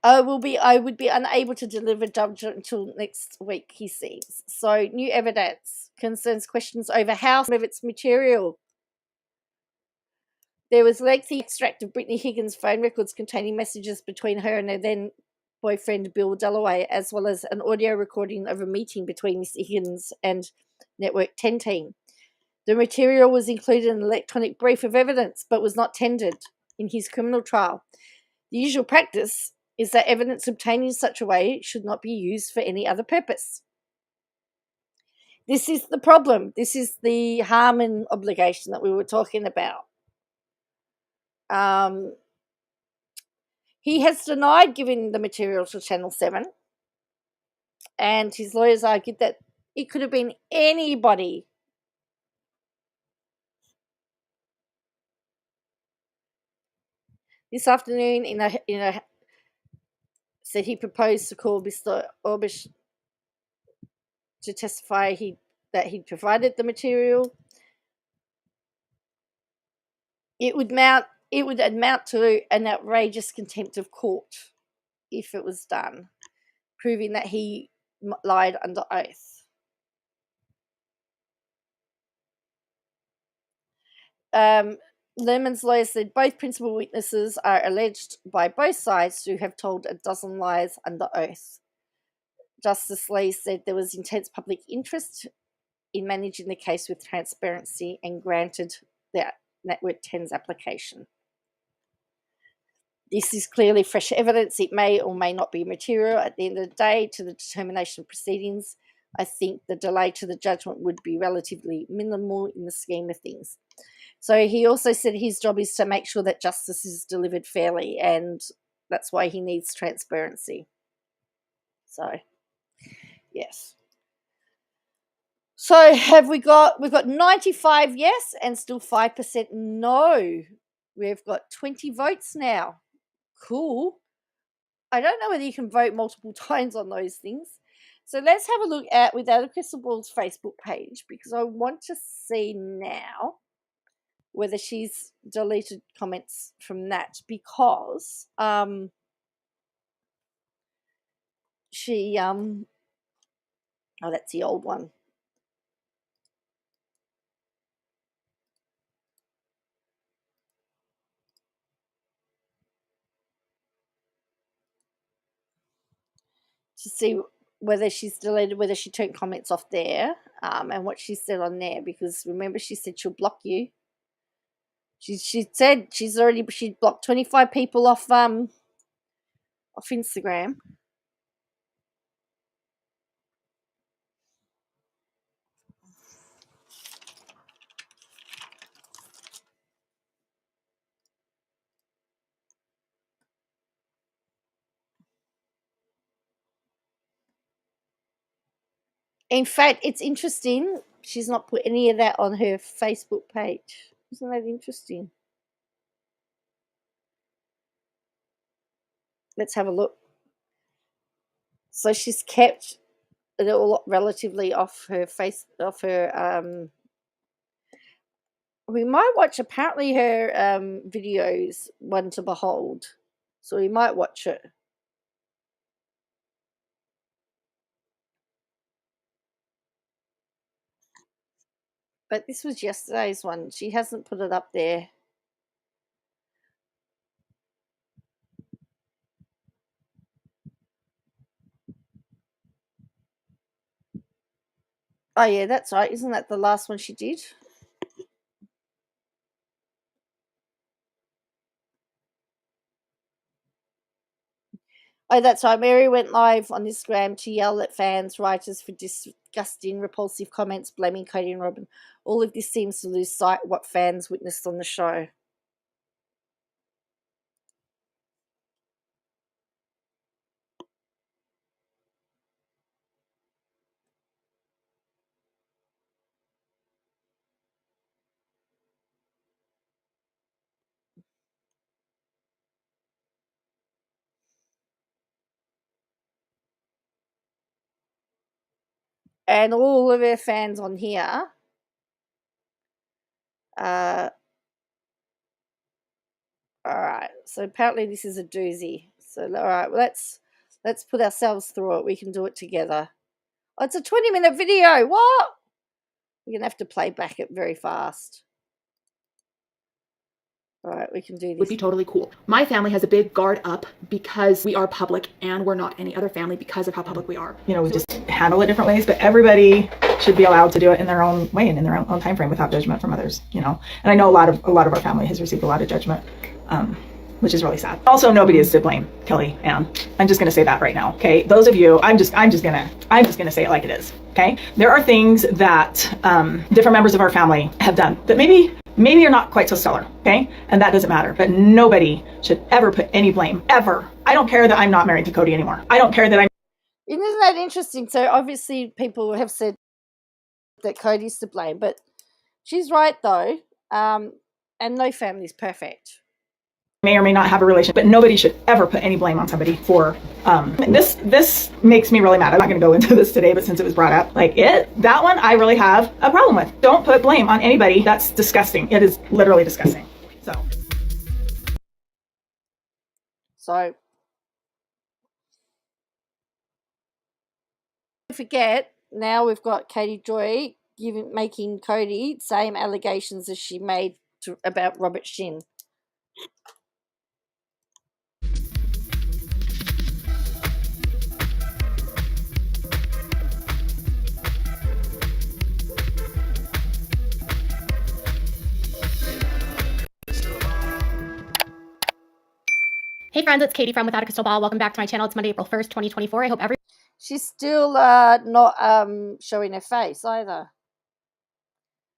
I would be unable to deliver judgment until next week, he says. So new evidence concerns questions over how of its material. There was lengthy extract of Brittany Higgins' phone records containing messages between her and her then boyfriend Bill Dalloway, as well as an audio recording of a meeting between Miss Higgins and Network 10 team. The material was included in an electronic brief of evidence, but was not tendered in his criminal trial. The usual practice is that evidence obtained in such a way should not be used for any other purpose. This is the problem. This is the Harmon obligation that we were talking about. He has denied giving the material to Channel 7, and his lawyers argued that it could have been anybody. This afternoon, in a said he proposed to call Mr. Orbish to testify that he'd provided the material. It would amount to an outrageous contempt of court if it was done, proving that he lied under oath. Lehrmann's lawyer said both principal witnesses are alleged by both sides to have told a dozen lies under oath. Justice Lee said there was intense public interest in managing the case with transparency and granted the Network 10's application. This is clearly fresh evidence. It may or may not be material. At the end of the day, to the determination of proceedings, I think the delay to the judgment would be relatively minimal in the scheme of things. So he also said his job is to make sure that justice is delivered fairly, and that's why he needs transparency. So, yes. So we've got 95 yes and still 5% no. We've got 20 votes now. Cool. I don't know whether you can vote multiple times on those things. So let's have a look at Without a Crystal Ball's Facebook page, because I want to see now whether she's deleted comments from that, because she that's the old one. To see whether she's deleted, whether she turned comments off there, and what she said on there, because remember she said she'll block you. She said she'd blocked 25 people off Instagram. In fact, it's interesting. She's not put any of that on her Facebook page. Isn't that interesting? Let's have a look. So she's kept it all relatively off her we might watch, apparently her videos one to behold. So we might watch it. But this was yesterday's one. She hasn't put it up there. Oh, yeah, that's right. Isn't that the last one she did? Oh, that's right. Mary went live on Instagram to yell at fans, writers for disgusting, repulsive comments, blaming Cody and Robin. All of this seems to lose sight of what fans witnessed on the show. And all of our fans on here all right, so apparently this is a doozy. So all right, let's put ourselves through it. We can do it together. Oh, it's a 20-minute video. What? We're gonna have to play back it very fast. All right, we can do this. Would be totally cool. My family has a big guard up because we are public and we're not any other family because of how public we are. You know, we just handle it different ways, but everybody should be allowed to do it in their own way and in their own time frame without judgment from others, you know. And I know a lot of our family has received a lot of judgment, which is really sad. Also, nobody is to blame, Kelly Ann. I'm just gonna say that right now, okay? Those of you, I'm just gonna say it like it is, okay? There are things that different members of our family have done that maybe you're not quite so stellar, okay? And that doesn't matter, but nobody should ever put any blame, ever. I don't care that I'm not married to Cody anymore. I don't care that I'm... Isn't that interesting? So obviously people have said that Cody's to blame, but she's right though, and no family's perfect. May or may not have a relationship, but nobody should ever put any blame on somebody for this makes me really mad. I'm not going to go into this today, but since it was brought up, that one I really have a problem with. Don't put blame on anybody. That's disgusting. It is literally disgusting. So don't forget, now we've got Katie Joy making Cody same allegations as she made about Robert Shin. Hey friends, it's Katie from Without a Crystal Ball. Welcome back to my channel. It's Monday, April 1st, 2024. I hope She's still not showing her face either.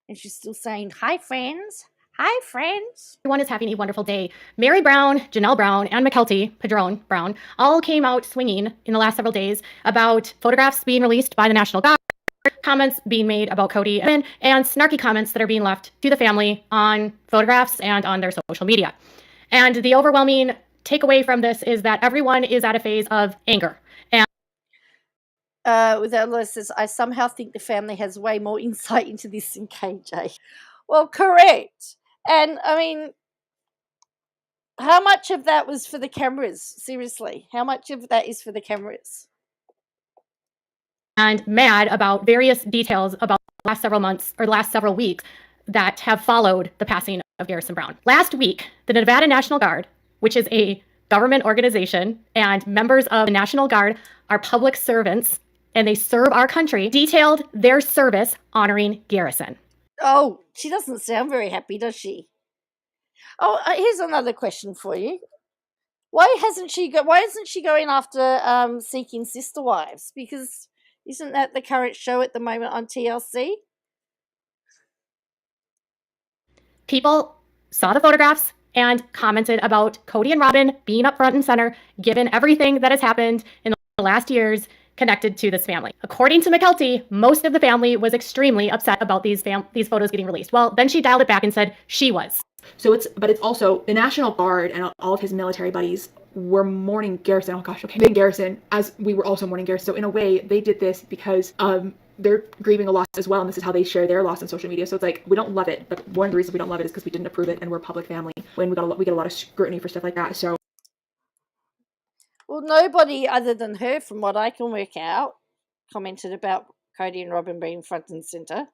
And she's still saying, hi friends. Hi friends. everyone is having a wonderful day. Mary Brown, Janelle Brown, and Mykelti Padron Brown all came out swinging in the last several days about photographs being released by the National Guard, comments being made about Cody, and snarky comments that are being left to the family on photographs and on their social media. And the overwhelming takeaway from this is that everyone is at a phase of anger. And with Ella says, I somehow think the family has way more insight into this than KJ. Well, correct. And I mean, how much of that was for the cameras? Seriously, how much of that is for the cameras? And mad about various details about the last several months or the last several weeks that have followed the passing of Garrison Brown. Last week, the Nevada National Guard, which is a government organization, and members of the National Guard are public servants, and they serve our country, detailed their service honoring Garrison. Oh, she doesn't sound very happy, does she? Oh, here's another question for you. Why isn't she going after seeking sister wives? Because isn't that the current show at the moment on TLC? People saw the photographs and commented about Cody and Robin being up front and center, given everything that has happened in the last years connected to this family. According to Mykelti, most of the family was extremely upset about these photos getting released. Well, then she dialed it back and said she was. So it's also the National Guard and all of his military buddies were mourning Garrison. Oh gosh, okay. Garrison, as we were also mourning Garrison. So in a way, they did this because they're grieving a loss as well, and this is how they share their loss on social media. So it's like, we don't love it, but one of the reasons we don't love it is because we didn't approve it, and we're a public family. When we get a lot of scrutiny for stuff like that. So, well, nobody other than her, from what I can work out, commented about Cody and Robin being front and center.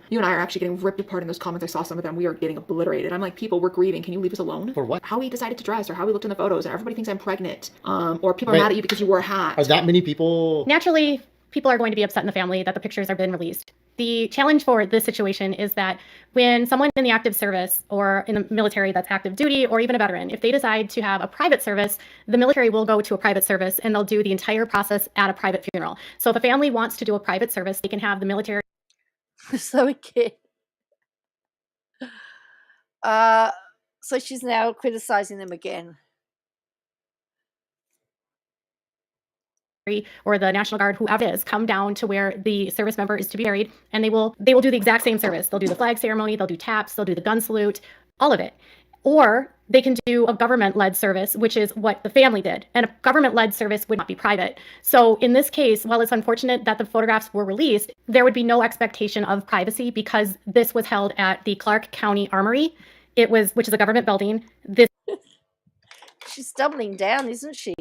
You and I are actually getting ripped apart in those comments. I saw some of them. We are getting obliterated. I'm like, people, we're grieving. Can you leave us alone? For what? How we decided to dress, or how we looked in the photos, and everybody thinks I'm pregnant. Or people are mad at you because you wore a hat. Are that many people? Naturally, people are going to be upset in the family that the pictures have been released. The challenge for this situation is that when someone in the active service or in the military that's active duty or even a veteran, if they decide to have a private service, the military will go to a private service and they'll do the entire process at a private funeral. So if a family wants to do a private service, they can have the military. So again, so she's now criticizing them again. Or the National Guard, whoever it is, come down to where the service member is to be buried, and they will do the exact same service. They'll do the flag ceremony, they'll do taps, they'll do the gun salute, all of it. Or they can do a government-led service, which is what the family did. And a government-led service would not be private. So in this case, while it's unfortunate that the photographs were released, there would be no expectation of privacy because this was held at the Clark County Armory, which is a government building. This She's doubling down, isn't she?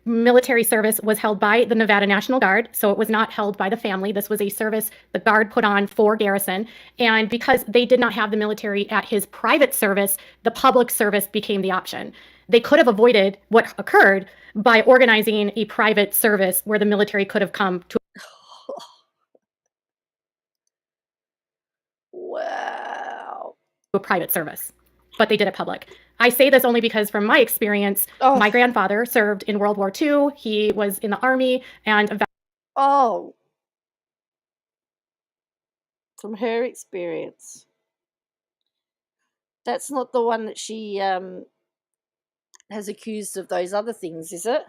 military service was held by the Nevada National Guard, so it was not held by the family. This was a service the Guard put on for Garrison, and because they did not have the military at his private service, the public service became the option. They could have avoided what occurred by organizing a private service where the military could have come to Wow. a private service, but they did it public. I say this only because from my experience, my grandfather served in World War II. He was in the Army and from her experience. That's not the one that she has accused of those other things, is it?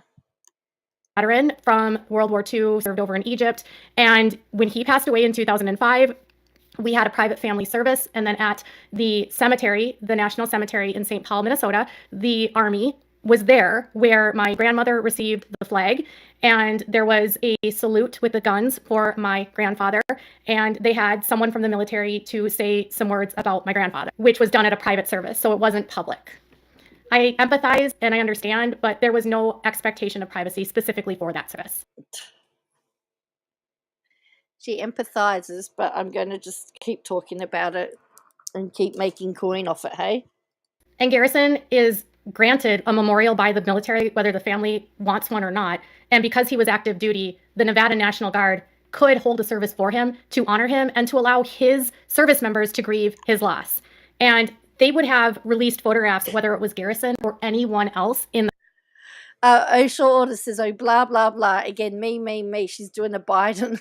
Veteran from World War II, served over in Egypt. And when he passed away in 2005, we had a private family service. And then at the cemetery, the National Cemetery in St. Paul, Minnesota, the Army was there where my grandmother received the flag. And there was a salute with the guns for my grandfather. And they had someone from the military to say some words about my grandfather, which was done at a private service. So it wasn't public. I empathize and I understand, but there was no expectation of privacy specifically for that service. She empathizes, but I'm going to just keep talking about it and keep making coin off it, hey? And Garrison is granted a memorial by the military, whether the family wants one or not. And because he was active duty, the Nevada National Guard could hold a service for him to honor him and to allow his service members to grieve his loss. And they would have released photographs, whether it was Garrison or anyone else in the O'Shaw Order says, oh, blah, blah, blah. Again, me. She's doing a Biden.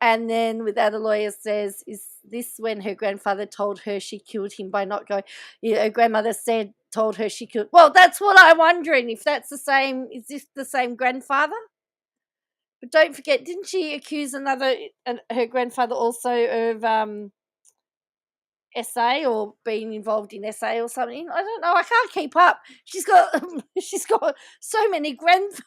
And then Without a Lawyer says, is this when her grandfather told her she killed him by not going? Her grandmother told her she killed. Well, that's what I'm wondering, if that's the same. Is this the same grandfather? But don't forget, didn't she accuse her grandfather also of SA or being involved in SA or something? I don't know. I can't keep up. She's got so many grandfathers.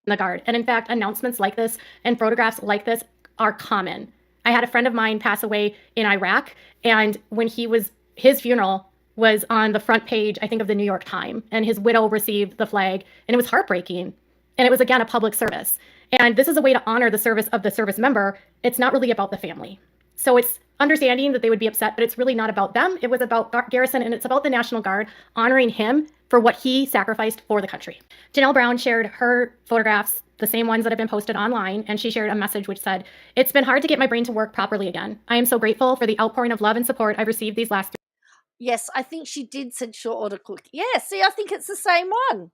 the Guard. And in fact, announcements like this and photographs like this are common. I had a friend of mine pass away in Iraq, and when his funeral was on the front page, I think, of the New York Times, and his widow received the flag, and it was heartbreaking. And it was, again, a public service. And this is a way to honor the service of the service member. It's not really about the family. So it's understanding that they would be upset, but it's really not about them. It was about Garrison, and it's about the National Guard honoring him for what he sacrificed for the country. Janelle Brown shared her photographs, the same ones that have been posted online, and she shared a message which said, "It's been hard to get my brain to work properly again. I am so grateful for the outpouring of love and support I've received these last 3 Yes, I think she did send short order cook. Yeah, see, I think it's the same one.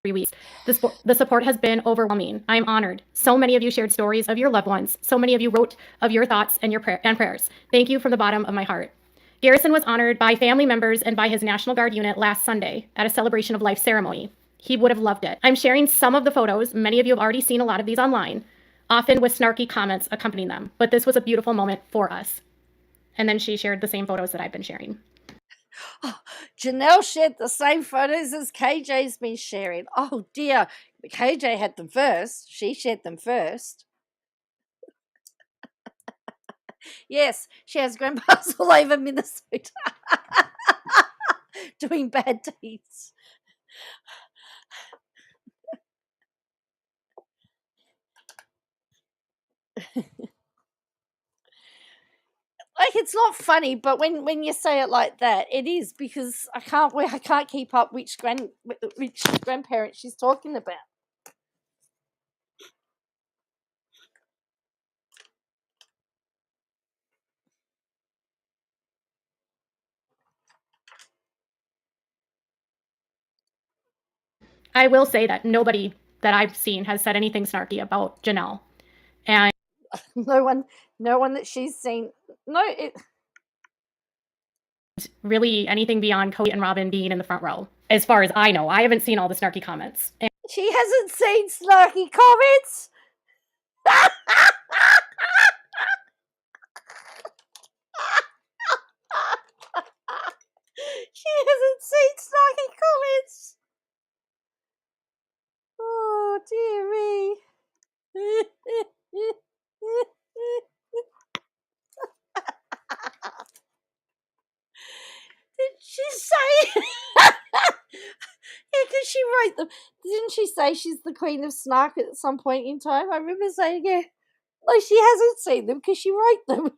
weeks. The support has been overwhelming. I'm honored. So many of you shared stories of your loved ones. So many of you wrote of your thoughts and prayers. Thank you from the bottom of my heart." Garrison was honored by family members and by his National Guard unit last Sunday at a celebration of life ceremony. He would have loved it. I'm sharing some of the photos. Many of you have already seen a lot of these online, often with snarky comments accompanying them. But this was a beautiful moment for us. And then she shared the same photos that I've been sharing. Oh, Janelle shared the same photos as KJ's been sharing. Oh dear, KJ had them first. She shared them first. Yes, she has grandpas all over Minnesota doing bad deeds. Like it's not funny, but when you say it like that, it is, because I can't keep up which grandparent she's talking about. I will say that nobody that I've seen has said anything snarky about Janelle. And no one that she's seen. No, really anything beyond Cody and Robin being in the front row. As far as I know, I haven't seen all the snarky comments. And she hasn't seen snarky comments. She hasn't seen snarky comments. Oh, dear me. Did she say? Yeah, because she wrote them. Didn't she say she's the queen of snark at some point in time? I remember saying, yeah. Like, she hasn't seen them because she wrote them.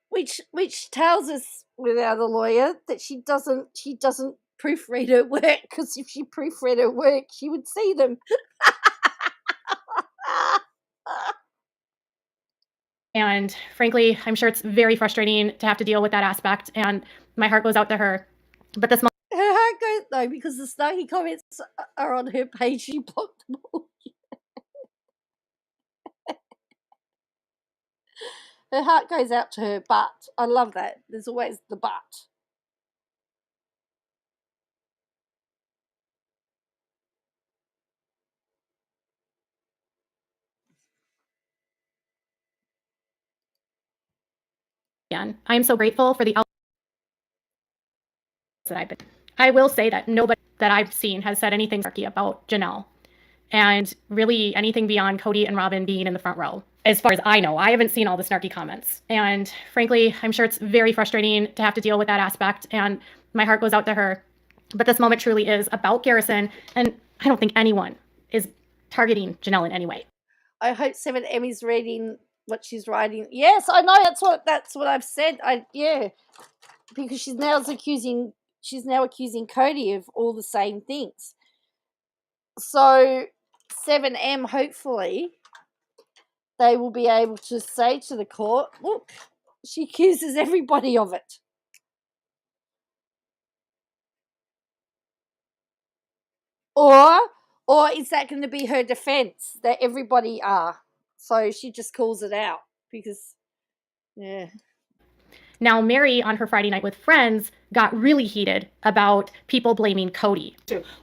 Which tells us, without a lawyer, that she doesn't proofread her work, because if she proofread her work, she would see them. And frankly, I'm sure it's very frustrating to have to deal with that aspect, and my heart goes out to her. But this her heart goes, though, because the snarky comments are on her page. She blocked them all. Her heart goes out to her, but I love that. There's always the but. I'm so grateful for the that I've been. I will say that nobody that I've seen has said anything snarky about Janelle. And really anything beyond Cody and Robin being in the front row. As far as I know, I haven't seen all the snarky comments. And frankly, I'm sure it's very frustrating to have to deal with that aspect, and my heart goes out to her. But this moment truly is about Garrison, and I don't think anyone is targeting Janelle in any way. I hope 7M is reading what she's writing. Yes, I know, that's what I've said. Because she's now accusing Cody of all the same things. So 7M, hopefully, they will be able to say to the court, look, she accuses everybody of it. Or is that going to be her defense, that everybody are? So she just calls it out because, yeah. Now, Mary, on her Friday night with friends, got really heated about people blaming Cody.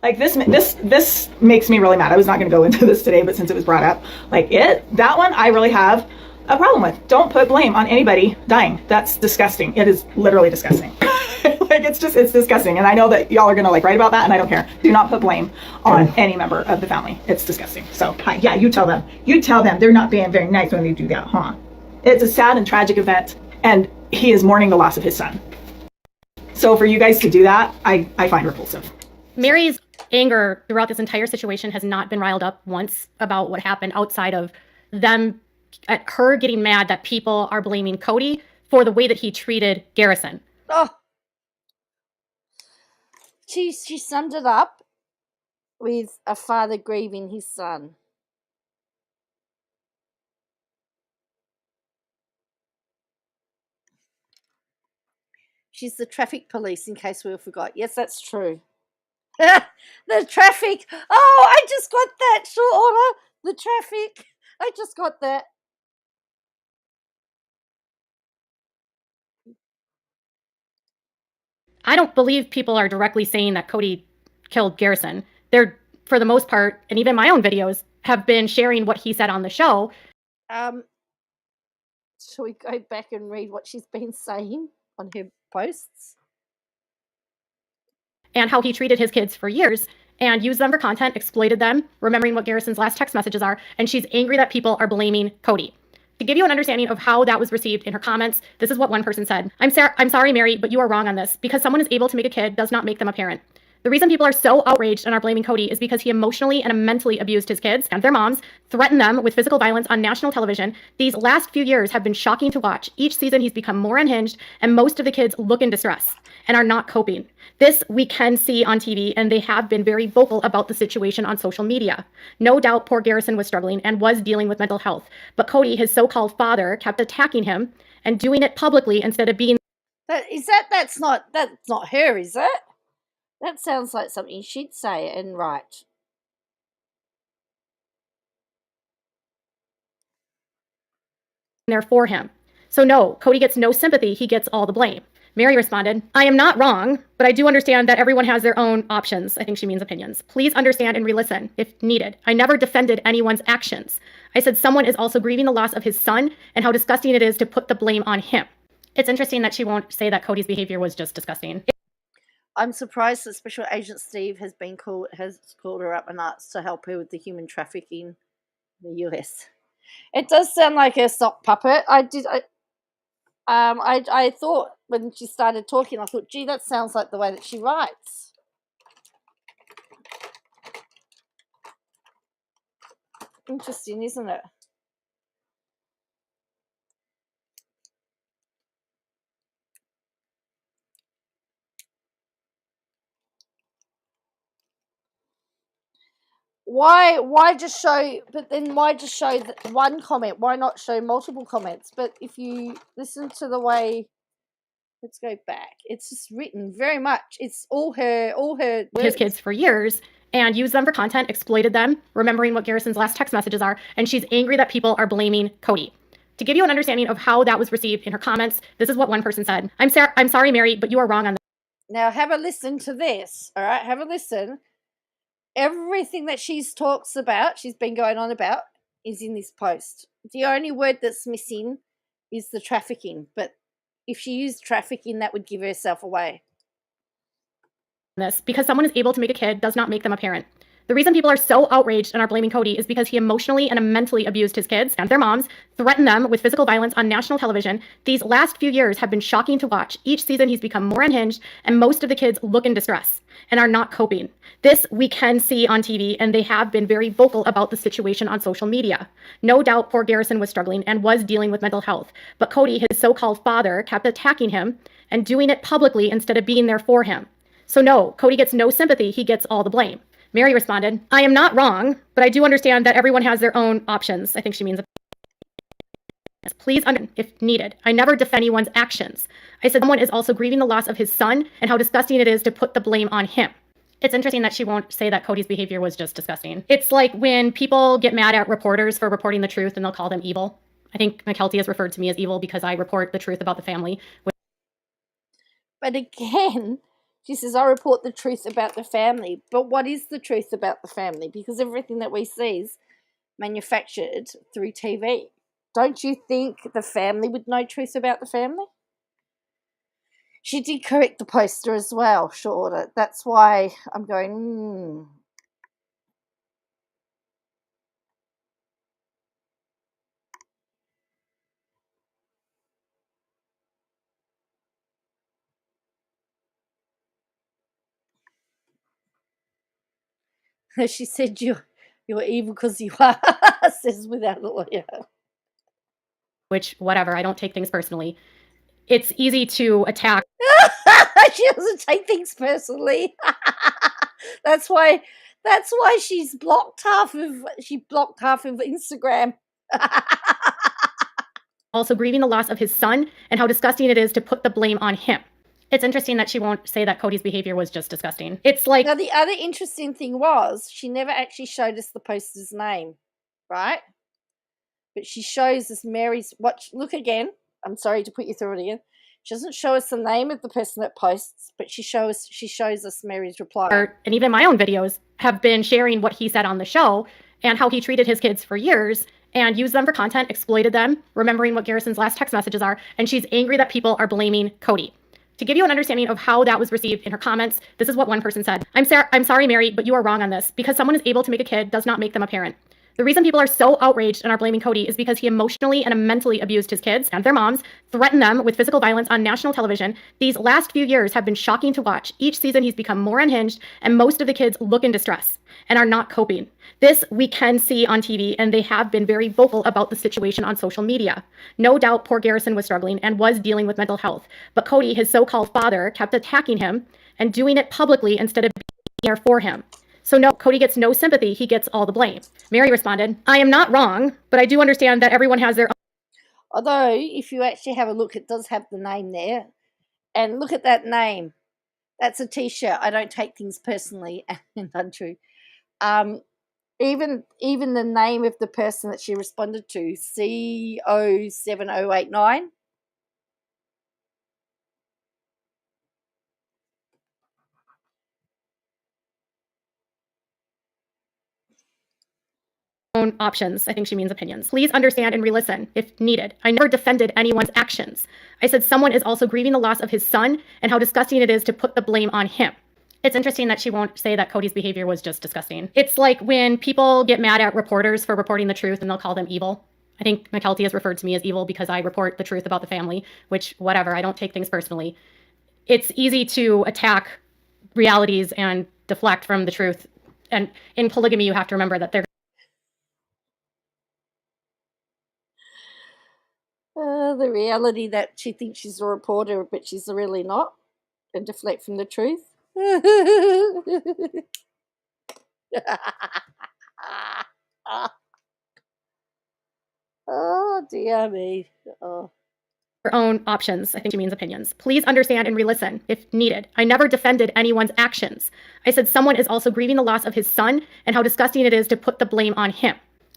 Like, this makes me really mad. I was not going to go into this today, but since it was brought up, that one I really have a problem with. Don't put blame on anybody dying. That's disgusting. It is literally disgusting. It's disgusting. And I know that y'all are going to write about that, and I don't care. Do not put blame on any member of the family. It's disgusting. So, yeah, you tell them. You tell them they're not being very nice when they do that, huh? It's a sad and tragic event, and he is mourning the loss of his son. So for you guys to do that, I find repulsive. Mary's anger throughout this entire situation has not been riled up once about what happened outside of them, at her getting mad that people are blaming Cody for the way that he treated Garrison. Oh. She summed it up with a father grieving his son. She's the traffic police, in case we all forgot. Yes, that's true. The traffic. Oh, I just got that. Short order. The traffic. I just got that. I don't believe people are directly saying that Cody killed Garrison. They're, for the most part, and even my own videos, have been sharing what he said on the show. Shall we go back and read what she's been saying on her posts? And how he treated his kids for years and used them for content, exploited them, remembering what Garrison's last text messages are, and she's angry that people are blaming Cody. To give you an understanding of how that was received in her comments, this is what one person said. I'm sorry, Mary, but you are wrong on this. Because someone is able to make a kid does not make them a parent. The reason people are so outraged and are blaming Cody is because he emotionally and mentally abused his kids and their moms, threatened them with physical violence on national television. These last few years have been shocking to watch. Each season he's become more unhinged, and most of the kids look in distress and are not coping. This we can see on TV, and they have been very vocal about the situation on social media. No doubt poor Garrison was struggling and was dealing with mental health, but Cody, his so-called father, kept attacking him and doing it publicly instead of being That's not her, is it? That sounds like something she'd say and write. there for him. So no, Cody gets no sympathy, he gets all the blame. Mary responded, I am not wrong, but I do understand that everyone has their own options. I think she means opinions. Please understand and re-listen if needed. I never defended anyone's actions. I said someone is also grieving the loss of his son and how disgusting it is to put the blame on him. It's interesting that she won't say that Cody's behavior was just disgusting. I'm surprised that Special Agent Steve has called her up and asked to help her with the human trafficking in the US. It does sound like a sock puppet. I thought when she started talking, I thought, gee, that sounds like the way that she writes. Interesting, isn't it? Why just show that one comment? Why not show multiple comments? But if you listen to the way, let's go back. It's just written very much. It's all her words. His kids for years and used them for content, exploited them, remembering what Garrison's last text messages are, and she's angry that people are blaming Cody. To give you an understanding of how that was received in her comments, this is what one person said. I'm sorry, Mary, but you are wrong on that. Now have a listen to this, all right? Have a listen. Everything that she's been going on about, is in this post. The only word that's missing is the trafficking. But if she used trafficking, that would give herself away. This because someone is able to make a kid does not make them a parent. The reason people are so outraged and are blaming Cody is because he emotionally and mentally abused his kids and their moms, threatened them with physical violence on national television. These last few years have been shocking to watch. Each season he's become more unhinged, and most of the kids look in distress and are not coping. This we can see on TV, and they have been very vocal about the situation on social media. No doubt poor Garrison was struggling and was dealing with mental health, but Cody, his so-called father, kept attacking him and doing it publicly instead of being there for him. So no, Cody gets no sympathy, he gets all the blame. Mary responded, I am not wrong, but I do understand that everyone has their own options. I think she means please understand if needed. I never defend anyone's actions. I said someone is also grieving the loss of his son and how disgusting it is to put the blame on him. It's interesting that she won't say that Cody's behavior was just disgusting. It's like when people get mad at reporters for reporting the truth and they'll call them evil. I think McKelty has referred to me as evil because I report the truth about the family. But again, she says, I report the truth about the family. But what is the truth about the family? Because everything that we see is manufactured through TV. Don't you think the family would know truth about the family? She did correct the poster as well, sure. That's why I'm going, She said you're evil because you are, says without a lawyer. Which, whatever, I don't take things personally. It's easy to attack. She doesn't take things personally. That's why she blocked half of Instagram. Also grieving the loss of his son and how disgusting it is to put the blame on him. It's interesting that she won't say that Cody's behavior was just disgusting. It's like... Now, the other interesting thing was she never actually showed us the poster's name, right? But she shows us Mary's... Look again. I'm sorry to put you through it again. She doesn't show us the name of the person that posts, but she shows us Mary's reply. And even my own videos have been sharing what he said on the show and how he treated his kids for years and used them for content, exploited them, remembering what Garrison's last text messages are, and she's angry that people are blaming Cody. To give you an understanding of how that was received in her comments, this is what one person said. I'm sorry, Mary, but you are wrong on this because someone is able to make a kid does not make them a parent. The reason people are so outraged and are blaming Cody is because he emotionally and mentally abused his kids and their moms, threatened them with physical violence on national television. These last few years have been shocking to watch. Each season he's become more unhinged, and most of the kids look in distress and are not coping. This we can see on TV, and they have been very vocal about the situation on social media. No doubt poor Garrison was struggling and was dealing with mental health, but Cody, his so-called father, kept attacking him and doing it publicly instead of being there for him. So no, Cody gets no sympathy, he gets all the blame. Mary responded, I am not wrong, but I do understand that everyone has their own. Although, if you actually have a look, it does have the name there. And look at that name. That's a t-shirt. I don't take things personally, and untrue. Even the name of the person that she responded to, CO7089. Own options. I think she means opinions. Please understand and re-listen if needed. I never defended anyone's actions. I said someone is also grieving the loss of his son and how disgusting it is to put the blame on him. It's interesting that she won't say that Cody's behavior was just disgusting. It's like when people get mad at reporters for reporting the truth and they'll call them evil. I think McKelty has referred to me as evil because I report the truth about the family, which whatever, I don't take things personally. It's easy to attack realities and deflect from the truth. And in polygamy, you have to remember that they're the reality that she thinks she's a reporter, but she's really not, and deflect from the truth. Oh, dear me. Oh. Their own options. I think she means opinions. Please understand and re-listen if needed. I never defended anyone's actions. I said someone is also grieving the loss of his son and how disgusting it is to put the blame on him.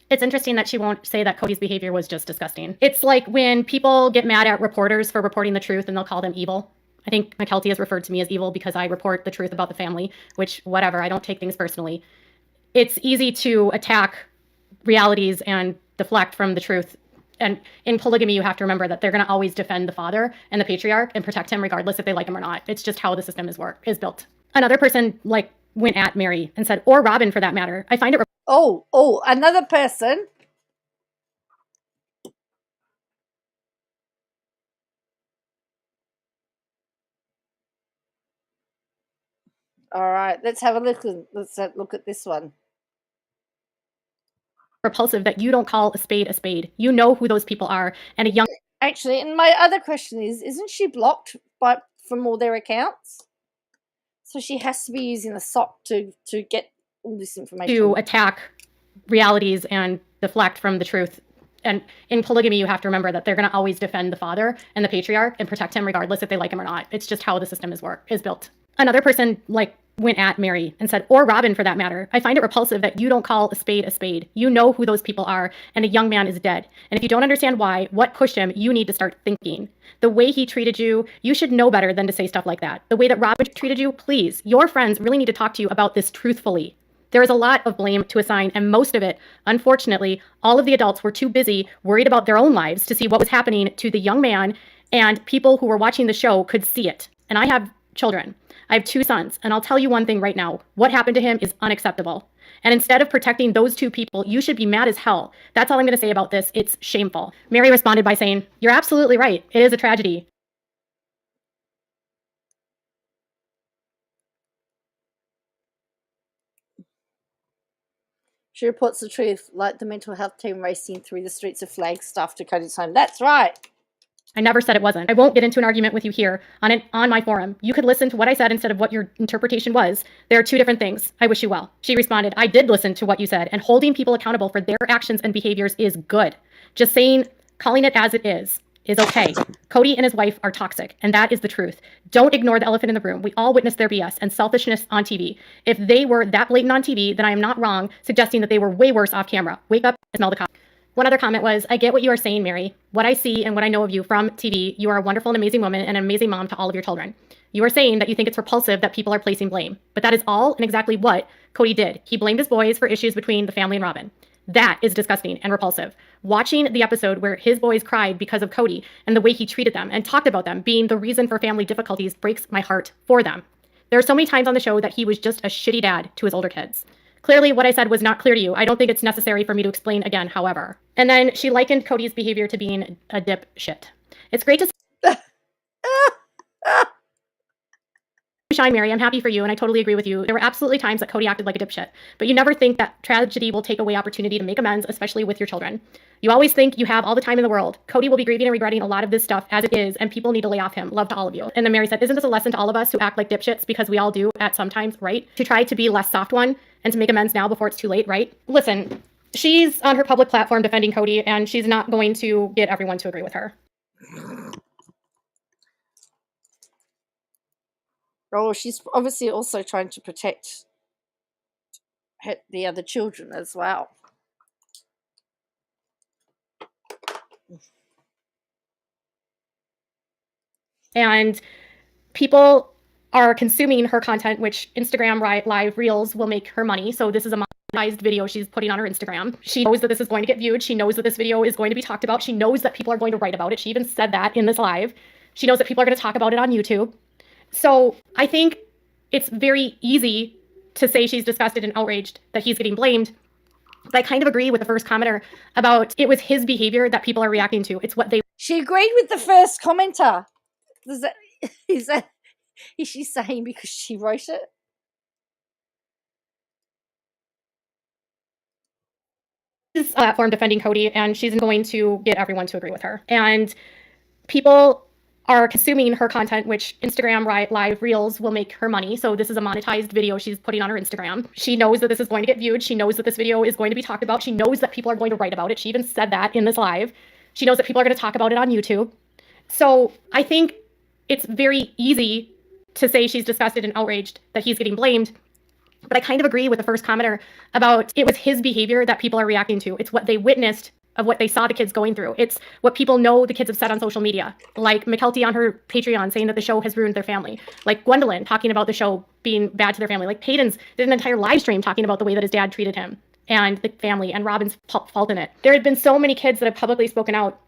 It's interesting that she won't say that Cody's behavior was just disgusting. It's like when people get mad at reporters for reporting the truth and they'll call them evil. I think McKelty has referred to me as evil because I report the truth about the family, which whatever, I don't take things personally. It's easy to attack realities and deflect from the truth. And in polygamy, you have to remember that they're going to always defend the father and the patriarch and protect him regardless if they like him or not. It's just how the system is built. Another person went at Mary and said, or Robin for that matter. I find it Another person. All right, let's have a look. Let's look at this one. Repulsive that you don't call a spade a spade. You know who those people are, and a young. Actually, and my other question is, isn't she blocked from all their accounts? So she has to be using a sock to get all this information. To attack realities and deflect from the truth. And in polygamy, you have to remember that they're going to always defend the father and the patriarch and protect him regardless if they like him or not. It's just how the system is built. Another person went at Mary and said, or Robin for that matter. I find it repulsive that you don't call a spade a spade. You know who those people are, and a young man is dead. And if you don't understand why, what pushed him, you need to start thinking. The way he treated you, you should know better than to say stuff like that. The way that Robin treated you, please, your friends really need to talk to you about this truthfully. There is a lot of blame to assign, and most of it, unfortunately, all of the adults were too busy worried about their own lives to see what was happening to the young man, and people who were watching the show could see it. And I have children. I have 2 sons, and I'll tell you one thing right now. What happened to him is unacceptable. And instead of protecting those 2 people, you should be mad as hell. That's all I'm going to say about this. It's shameful. Mary responded by saying, you're absolutely right. It is a tragedy. She reports the truth, like the mental health team racing through the streets of Flagstaff to Cody's home. That's right. I never said it wasn't. I won't get into an argument with you here on my forum. You could listen to what I said instead of what your interpretation was. There are 2 different things. I wish you well. She responded, I did listen to what you said, and holding people accountable for their actions and behaviors is good. Just calling it as it is okay. Cody and his wife are toxic, and that is the truth. Don't ignore the elephant in the room. We all witnessed their BS and selfishness on TV. If they were that blatant on TV, then I am not wrong suggesting that they were way worse off camera. Wake up and smell the coffee. One other comment was, I get what you are saying, Mary. What I see and what I know of you from TV, you are a wonderful and amazing woman and an amazing mom to all of your children. You are saying that you think it's repulsive that people are placing blame. But that is all and exactly what Cody did. He blamed his boys for issues between the family and Robin. That is disgusting and repulsive. Watching the episode where his boys cried because of Cody and the way he treated them and talked about them being the reason for family difficulties breaks my heart for them. There are so many times on the show that he was just a shitty dad to his older kids. Clearly, what I said was not clear to you. I don't think it's necessary for me to explain again, however. And then she likened Cody's behavior to being a dipshit. It's great to shine, Mary. I'm happy for you, and I totally agree with you. There were absolutely times that Cody acted like a dipshit, but you never think that tragedy will take away opportunity to make amends, especially with your children. You always think you have all the time in the world. Cody will be grieving and regretting a lot of this stuff as it is, and people need to lay off him. Love to all of you. And then Mary said, isn't this a lesson to all of us who act like dipshits, because we all do at some times, right? To try to be less soft one and to make amends now before it's too late, right? Listen, she's on her public platform defending Cody, and she's not going to get everyone to agree with her. Oh, she's obviously also trying to protect the other children as well. And people are consuming her content, which Instagram live reels will make her money. So this is a monetized video she's putting on her Instagram. She knows that this is going to get viewed. She knows that this video is going to be talked about. She knows that people are going to write about it. She even said that in this live. She knows that people are going to talk about it on YouTube. So I think it's very easy to say she's disgusted and outraged that he's getting blamed. But I kind of agree with the first commenter about it was his behavior that people are reacting to. It's what they... She agreed with the first commenter. Is she saying because she wrote it? She's a platform defending Cody, and she's going to get everyone to agree with her. And people are consuming her content, which Instagram live reels will make her money. So this is a monetized video she's putting on her Instagram. She knows that this is going to get viewed. She knows that this video is going to be talked about. She knows that people are going to write about it. She even said that in this live. She knows that people are going to talk about it on YouTube. So I think it's very easy to say she's disgusted and outraged that he's getting blamed. But I kind of agree with the first commenter about it was his behavior that people are reacting to. It's what they witnessed of what they saw the kids going through. It's what people know the kids have said on social media. Like McKelty on her Patreon saying that the show has ruined their family. Like Gwendolyn talking about the show being bad to their family. Like Peyton's did an entire live stream talking about the way that his dad treated him and the family and Robin's fault in it. There had been so many kids that have publicly spoken out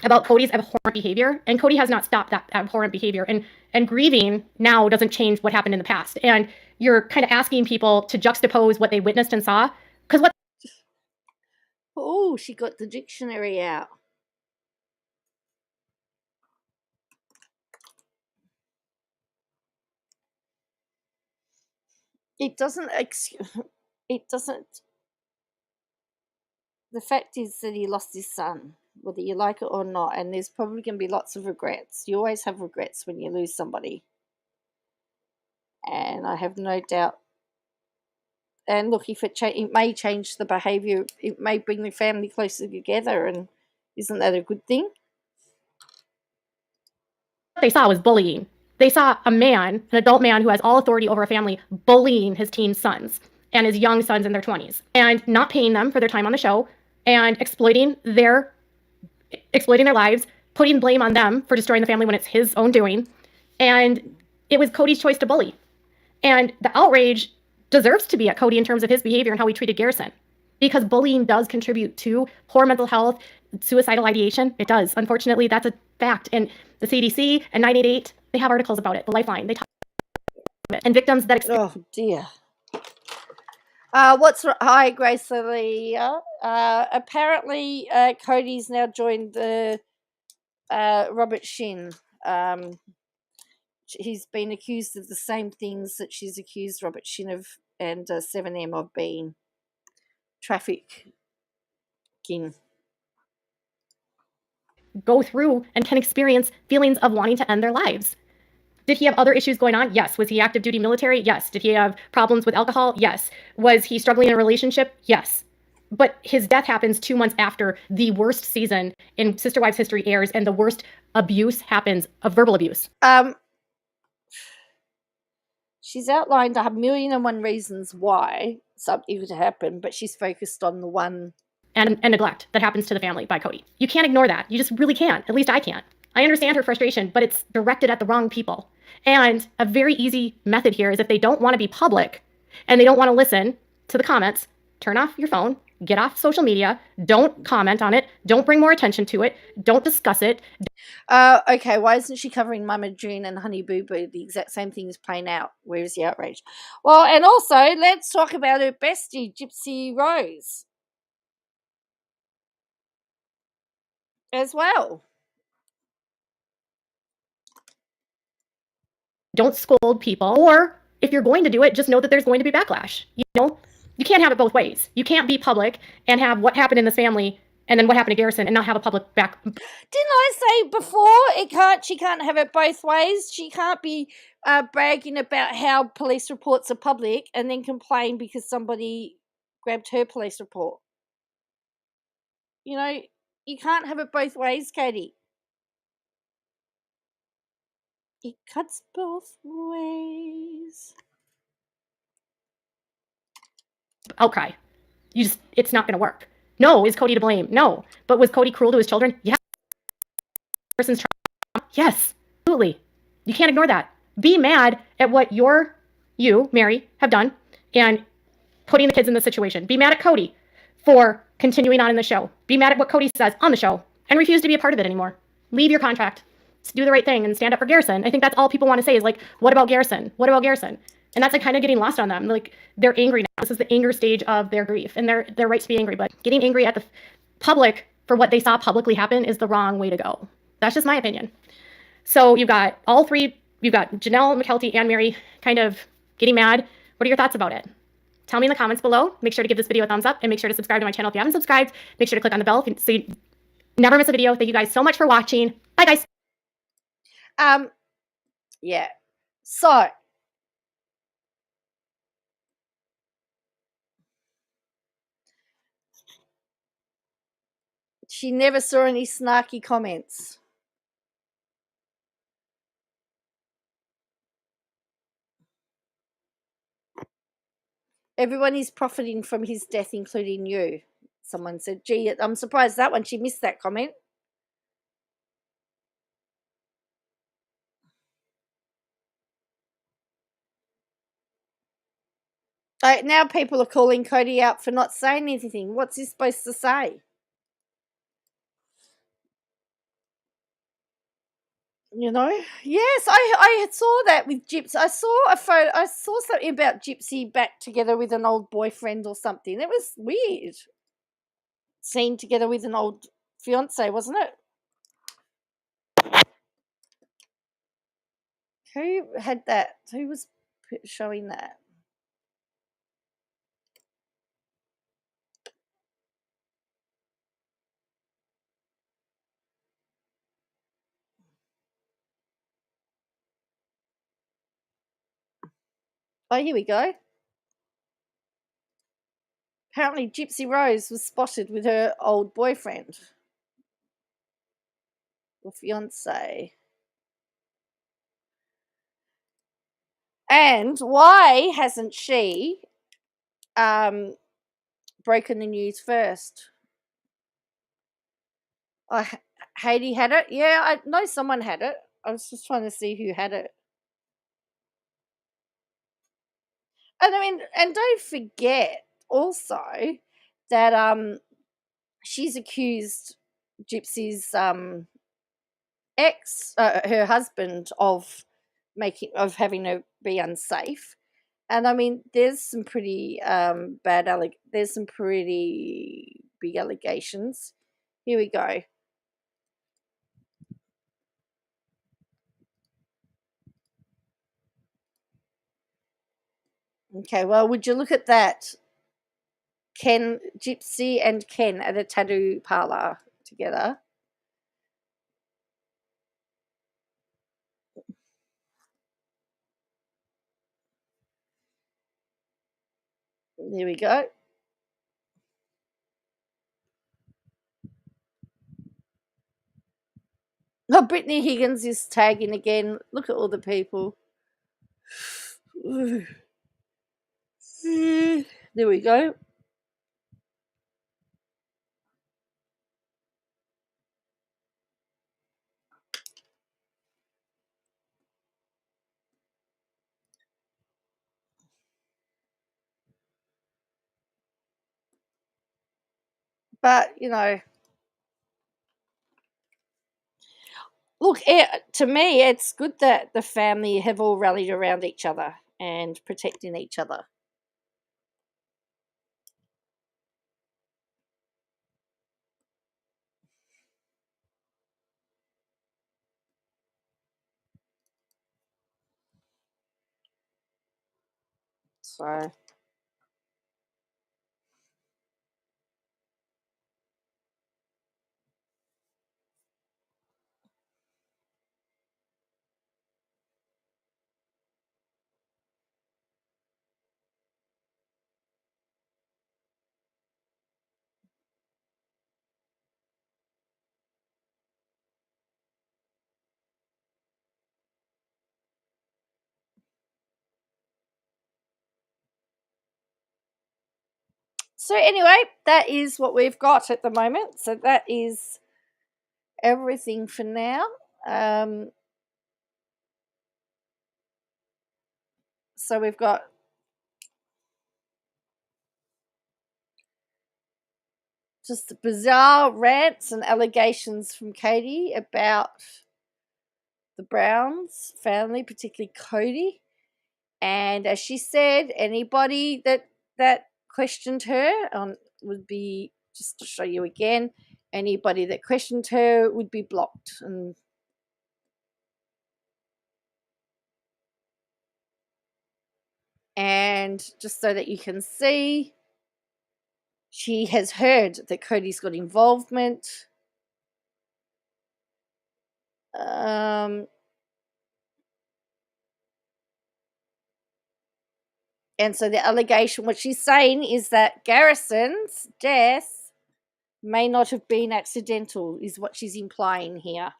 about Cody's abhorrent behavior, and Cody has not stopped that abhorrent behavior. And grieving now doesn't change what happened in the past. And you're kind of asking people to juxtapose what they witnessed and saw, because what... Oh, she got the dictionary out. It doesn't. The fact is that he lost his son, whether you like it or not, and there's probably going to be lots of regrets. You always have regrets when you lose somebody. And I have no doubt. And look, if it may change the behaviour, it may bring the family closer together, and isn't that a good thing? What they saw was bullying. They saw a man, an adult man who has all authority over a family, bullying his teen sons and his young sons in their 20s, and not paying them for their time on the show, and exploiting their lives, putting blame on them for destroying the family when it's his own doing. And it was Cody's choice to bully. And the outrage deserves to be at Cody in terms of his behavior and how he treated Garrison, because bullying does contribute to poor mental health, suicidal ideation. It does. Unfortunately, that's a fact. And the CDC and 988, they have articles about it. The Lifeline, they talk about it. And victims that... Oh, dear. Hi, Grace Aaliyah. Apparently, Cody's now joined the Robert Shin. He's been accused of the same things that she's accused Robert Shin of and 7M of being trafficking. Go through and can experience feelings of wanting to end their lives. Did he have other issues going on? Yes. Was he active duty military? Yes. Did he have problems with alcohol? Yes. Was he struggling in a relationship? Yes. But his death happens 2 months after the worst season in Sister Wives history airs, and the worst abuse happens of verbal abuse. She's outlined 1,000,001 reasons why something could happen, but she's focused on the one. And neglect that happens to the family by Cody. You can't ignore that. You just really can't. At least I can't. I understand her frustration, but it's directed at the wrong people. And a very easy method here is if they don't want to be public and they don't want to listen to the comments, turn off your phone, get off social media, don't comment on it, don't bring more attention to it, don't discuss it. Okay, why isn't she covering Mama June and Honey Boo Boo? The exact same thing is playing out. Where is the outrage? Well, and also, let's talk about her bestie, Gypsy Rose, as well. Don't scold people, or if you're going to do it, just know that there's going to be backlash. You know, you can't have it both ways. You can't be public and have what happened in this family and then what happened to Garrison and not have a public back. Didn't I say before she can't have it both ways? She can't be bragging about how police reports are public and then complain because somebody grabbed her police report. You know, you can't have it both ways, Katie. It cuts both ways. Outcry. It's not going to work. No, is Cody to blame? No. But was Cody cruel to his children? Yes. Person's trauma? Yes, absolutely. You can't ignore that. Be mad at what you, Mary, have done and putting the kids in this situation. Be mad at Cody for continuing on in the show. Be mad at what Cody says on the show and refuse to be a part of it anymore. Leave your contract. Do the right thing and stand up for Garrison. I think that's all people want to say is like, what about Garrison? What about Garrison? And that's like kind of getting lost on them. Like they're angry now. This is the anger stage of their grief and they're right to be angry. But getting angry at the public for what they saw publicly happen is the wrong way to go. That's just my opinion. So you've got all three. You've got Janelle, McKelty, and Mary kind of getting mad. What are your thoughts about it? Tell me in the comments below. Make sure to give this video a thumbs up and make sure to subscribe to my channel if you haven't subscribed. Make sure to click on the bell so you never miss a video. Thank you guys so much for watching. Bye, guys. Yeah. So, she never saw any snarky comments. Everyone is profiting from his death, including you. Someone said, gee, I'm surprised that one. She missed that comment. Now people are calling Cody out for not saying anything. What's he supposed to say? You know? Yes, I saw that with Gypsy. I saw a photo. I saw something about Gypsy back together with an old boyfriend or something. It was weird. Seen together with an old fiance, wasn't it? Who had that? Who was showing that? Oh, here we go. Apparently Gypsy Rose was spotted with her old boyfriend or fiance. And why hasn't she broken the news first? Haiti had it. Yeah, I know someone had it. I was just trying to see who had it. And I mean, and don't forget also that she's accused Gypsy's ex, her husband, of having her be unsafe. And I mean, there's some pretty there's some pretty big allegations. Here we go. Okay, well, would you look at that? Gypsy and Ken at a tattoo parlor together. There we go. Oh, Brittany Higgins is tagging again. Look at all the people. There we go. But, look, to me, it's good that the family have all rallied around each other and protecting each other. So, anyway, that is what we've got at the moment. So that is everything for now. So we've got just the bizarre rants and allegations from Katie about the Browns family, particularly Cody. And as she said, anybody that questioned her would be, just to show you again, anybody that questioned her would be blocked. And just so that you can see, she has heard that Cody's got involvement. And so the allegation, what she's saying is that Garrison's death may not have been accidental, is what she's implying here,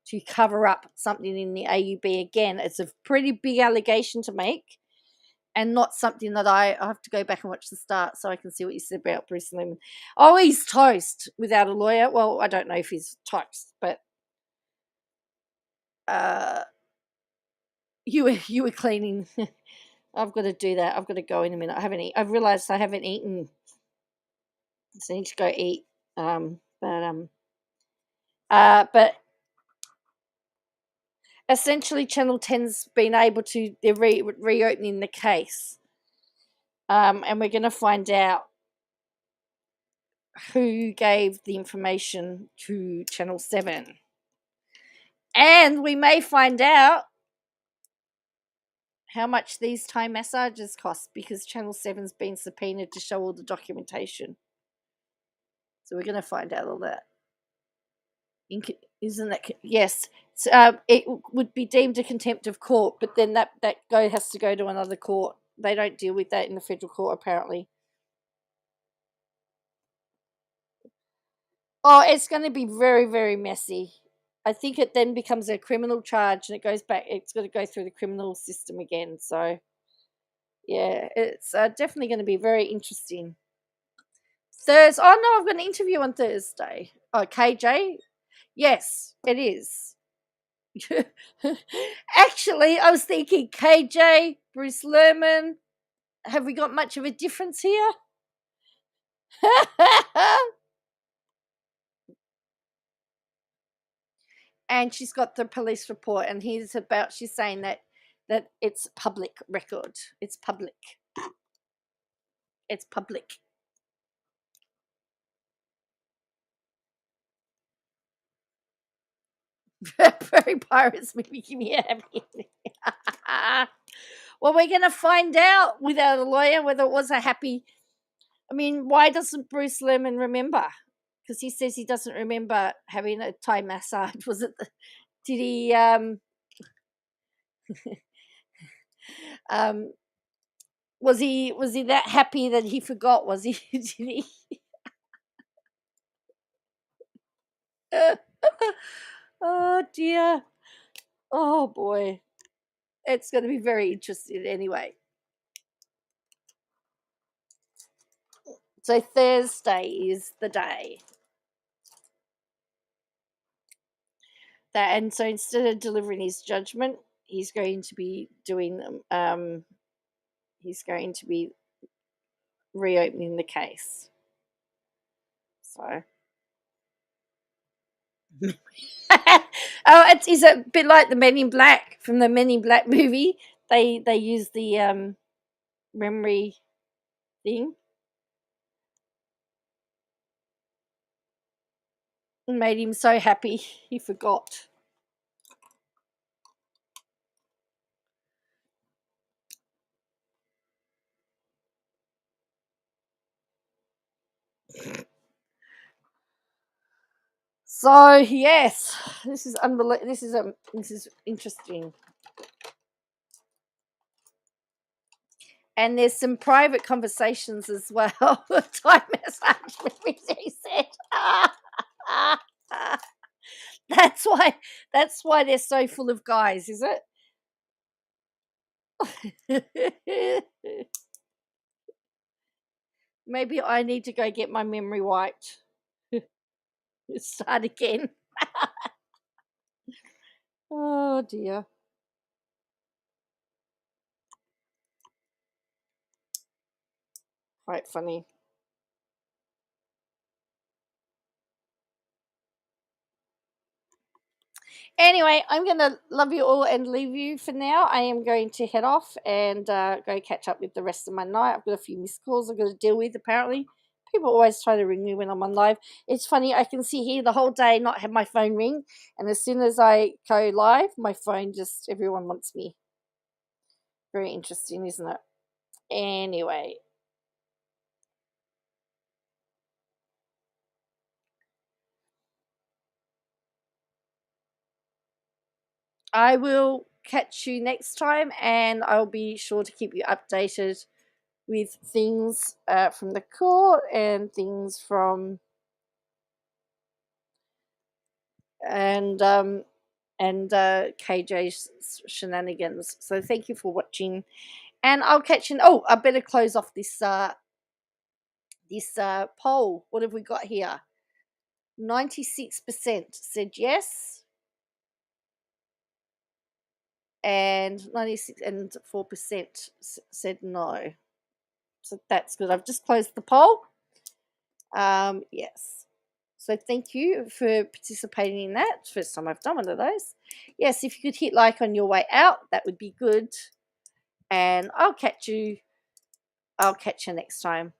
to cover up something in the AUB. Again, it's a pretty big allegation to make, and not something that I have to go back and watch the start so I can see what you said about Bruce Lehrmann. Oh, he's toast without a lawyer. Well, I don't know if he's toast, but you were cleaning. I've got to do that. I've got to go in a minute. I've realized I haven't eaten, so I need to go eat. But essentially, Channel 10's been able to, they're reopening the case, and we're going to find out who gave the information to Channel 7, and we may find out how much these Thai massages cost, because Channel 7's been subpoenaed to show all the documentation. So we're going to find out all that. Isn't that, yes? It would be deemed a contempt of court, but then that has to go to another court. They don't deal with that in the federal court, apparently. Oh, it's going to be very, very messy. I think it then becomes a criminal charge, and it goes back. It's got to go through the criminal system again. So, yeah, it's definitely going to be very interesting. Thursday. Oh no, I've got an interview on Thursday. Oh, KJ. Yes, it is. Actually, I was thinking KJ, Bruce Lehrmann. Have we got much of a difference here? And she's got the police report, and she's saying that it's public record. It's public. It's public. Very pirates making me happy. Well, we're going to find out without a lawyer whether it was a happy. I mean, why doesn't Bruce Lehrmann remember? Because he says he doesn't remember having a Thai massage. Was it? Did he? Was he that happy that he forgot? Was he? Did he? Oh dear. Oh boy. It's going to be very interesting anyway. So Thursday is the day. And so instead of delivering his judgment, he's going to be doing he's going to be reopening the case. So. Oh, is a bit like the Men in Black from the Men in Black movie. They use the memory thing. It made him so happy he forgot. So yes, this is unbelievable. This is interesting. And there's some private conversations as well. Time massage memories, he said. That's why they're so full of guys, is it? Maybe I need to go get my memory wiped. Start again. Oh dear. Quite funny. Anyway, I'm going to love you all and leave you for now. I am going to head off and go catch up with the rest of my night. I've got a few missed calls I've got to deal with, apparently. People always try to ring me when I'm on live. It's funny, I can sit here the whole day, not have my phone ring, and as soon as I go live, my phone just, everyone wants me. Very interesting, isn't it? Anyway. I will catch you next time, and I'll be sure to keep you updated with things from the court and things from KJ's shenanigans. So thank you for watching, and I'll catch you. Oh, I better close off this poll. What have we got here? 96% said yes. And 4% said no. So that's good. I've just closed the poll. Yes. So thank you for participating in that. First time I've done one of those. Yes, if you could hit like on your way out, that would be good. And I'll catch you next time.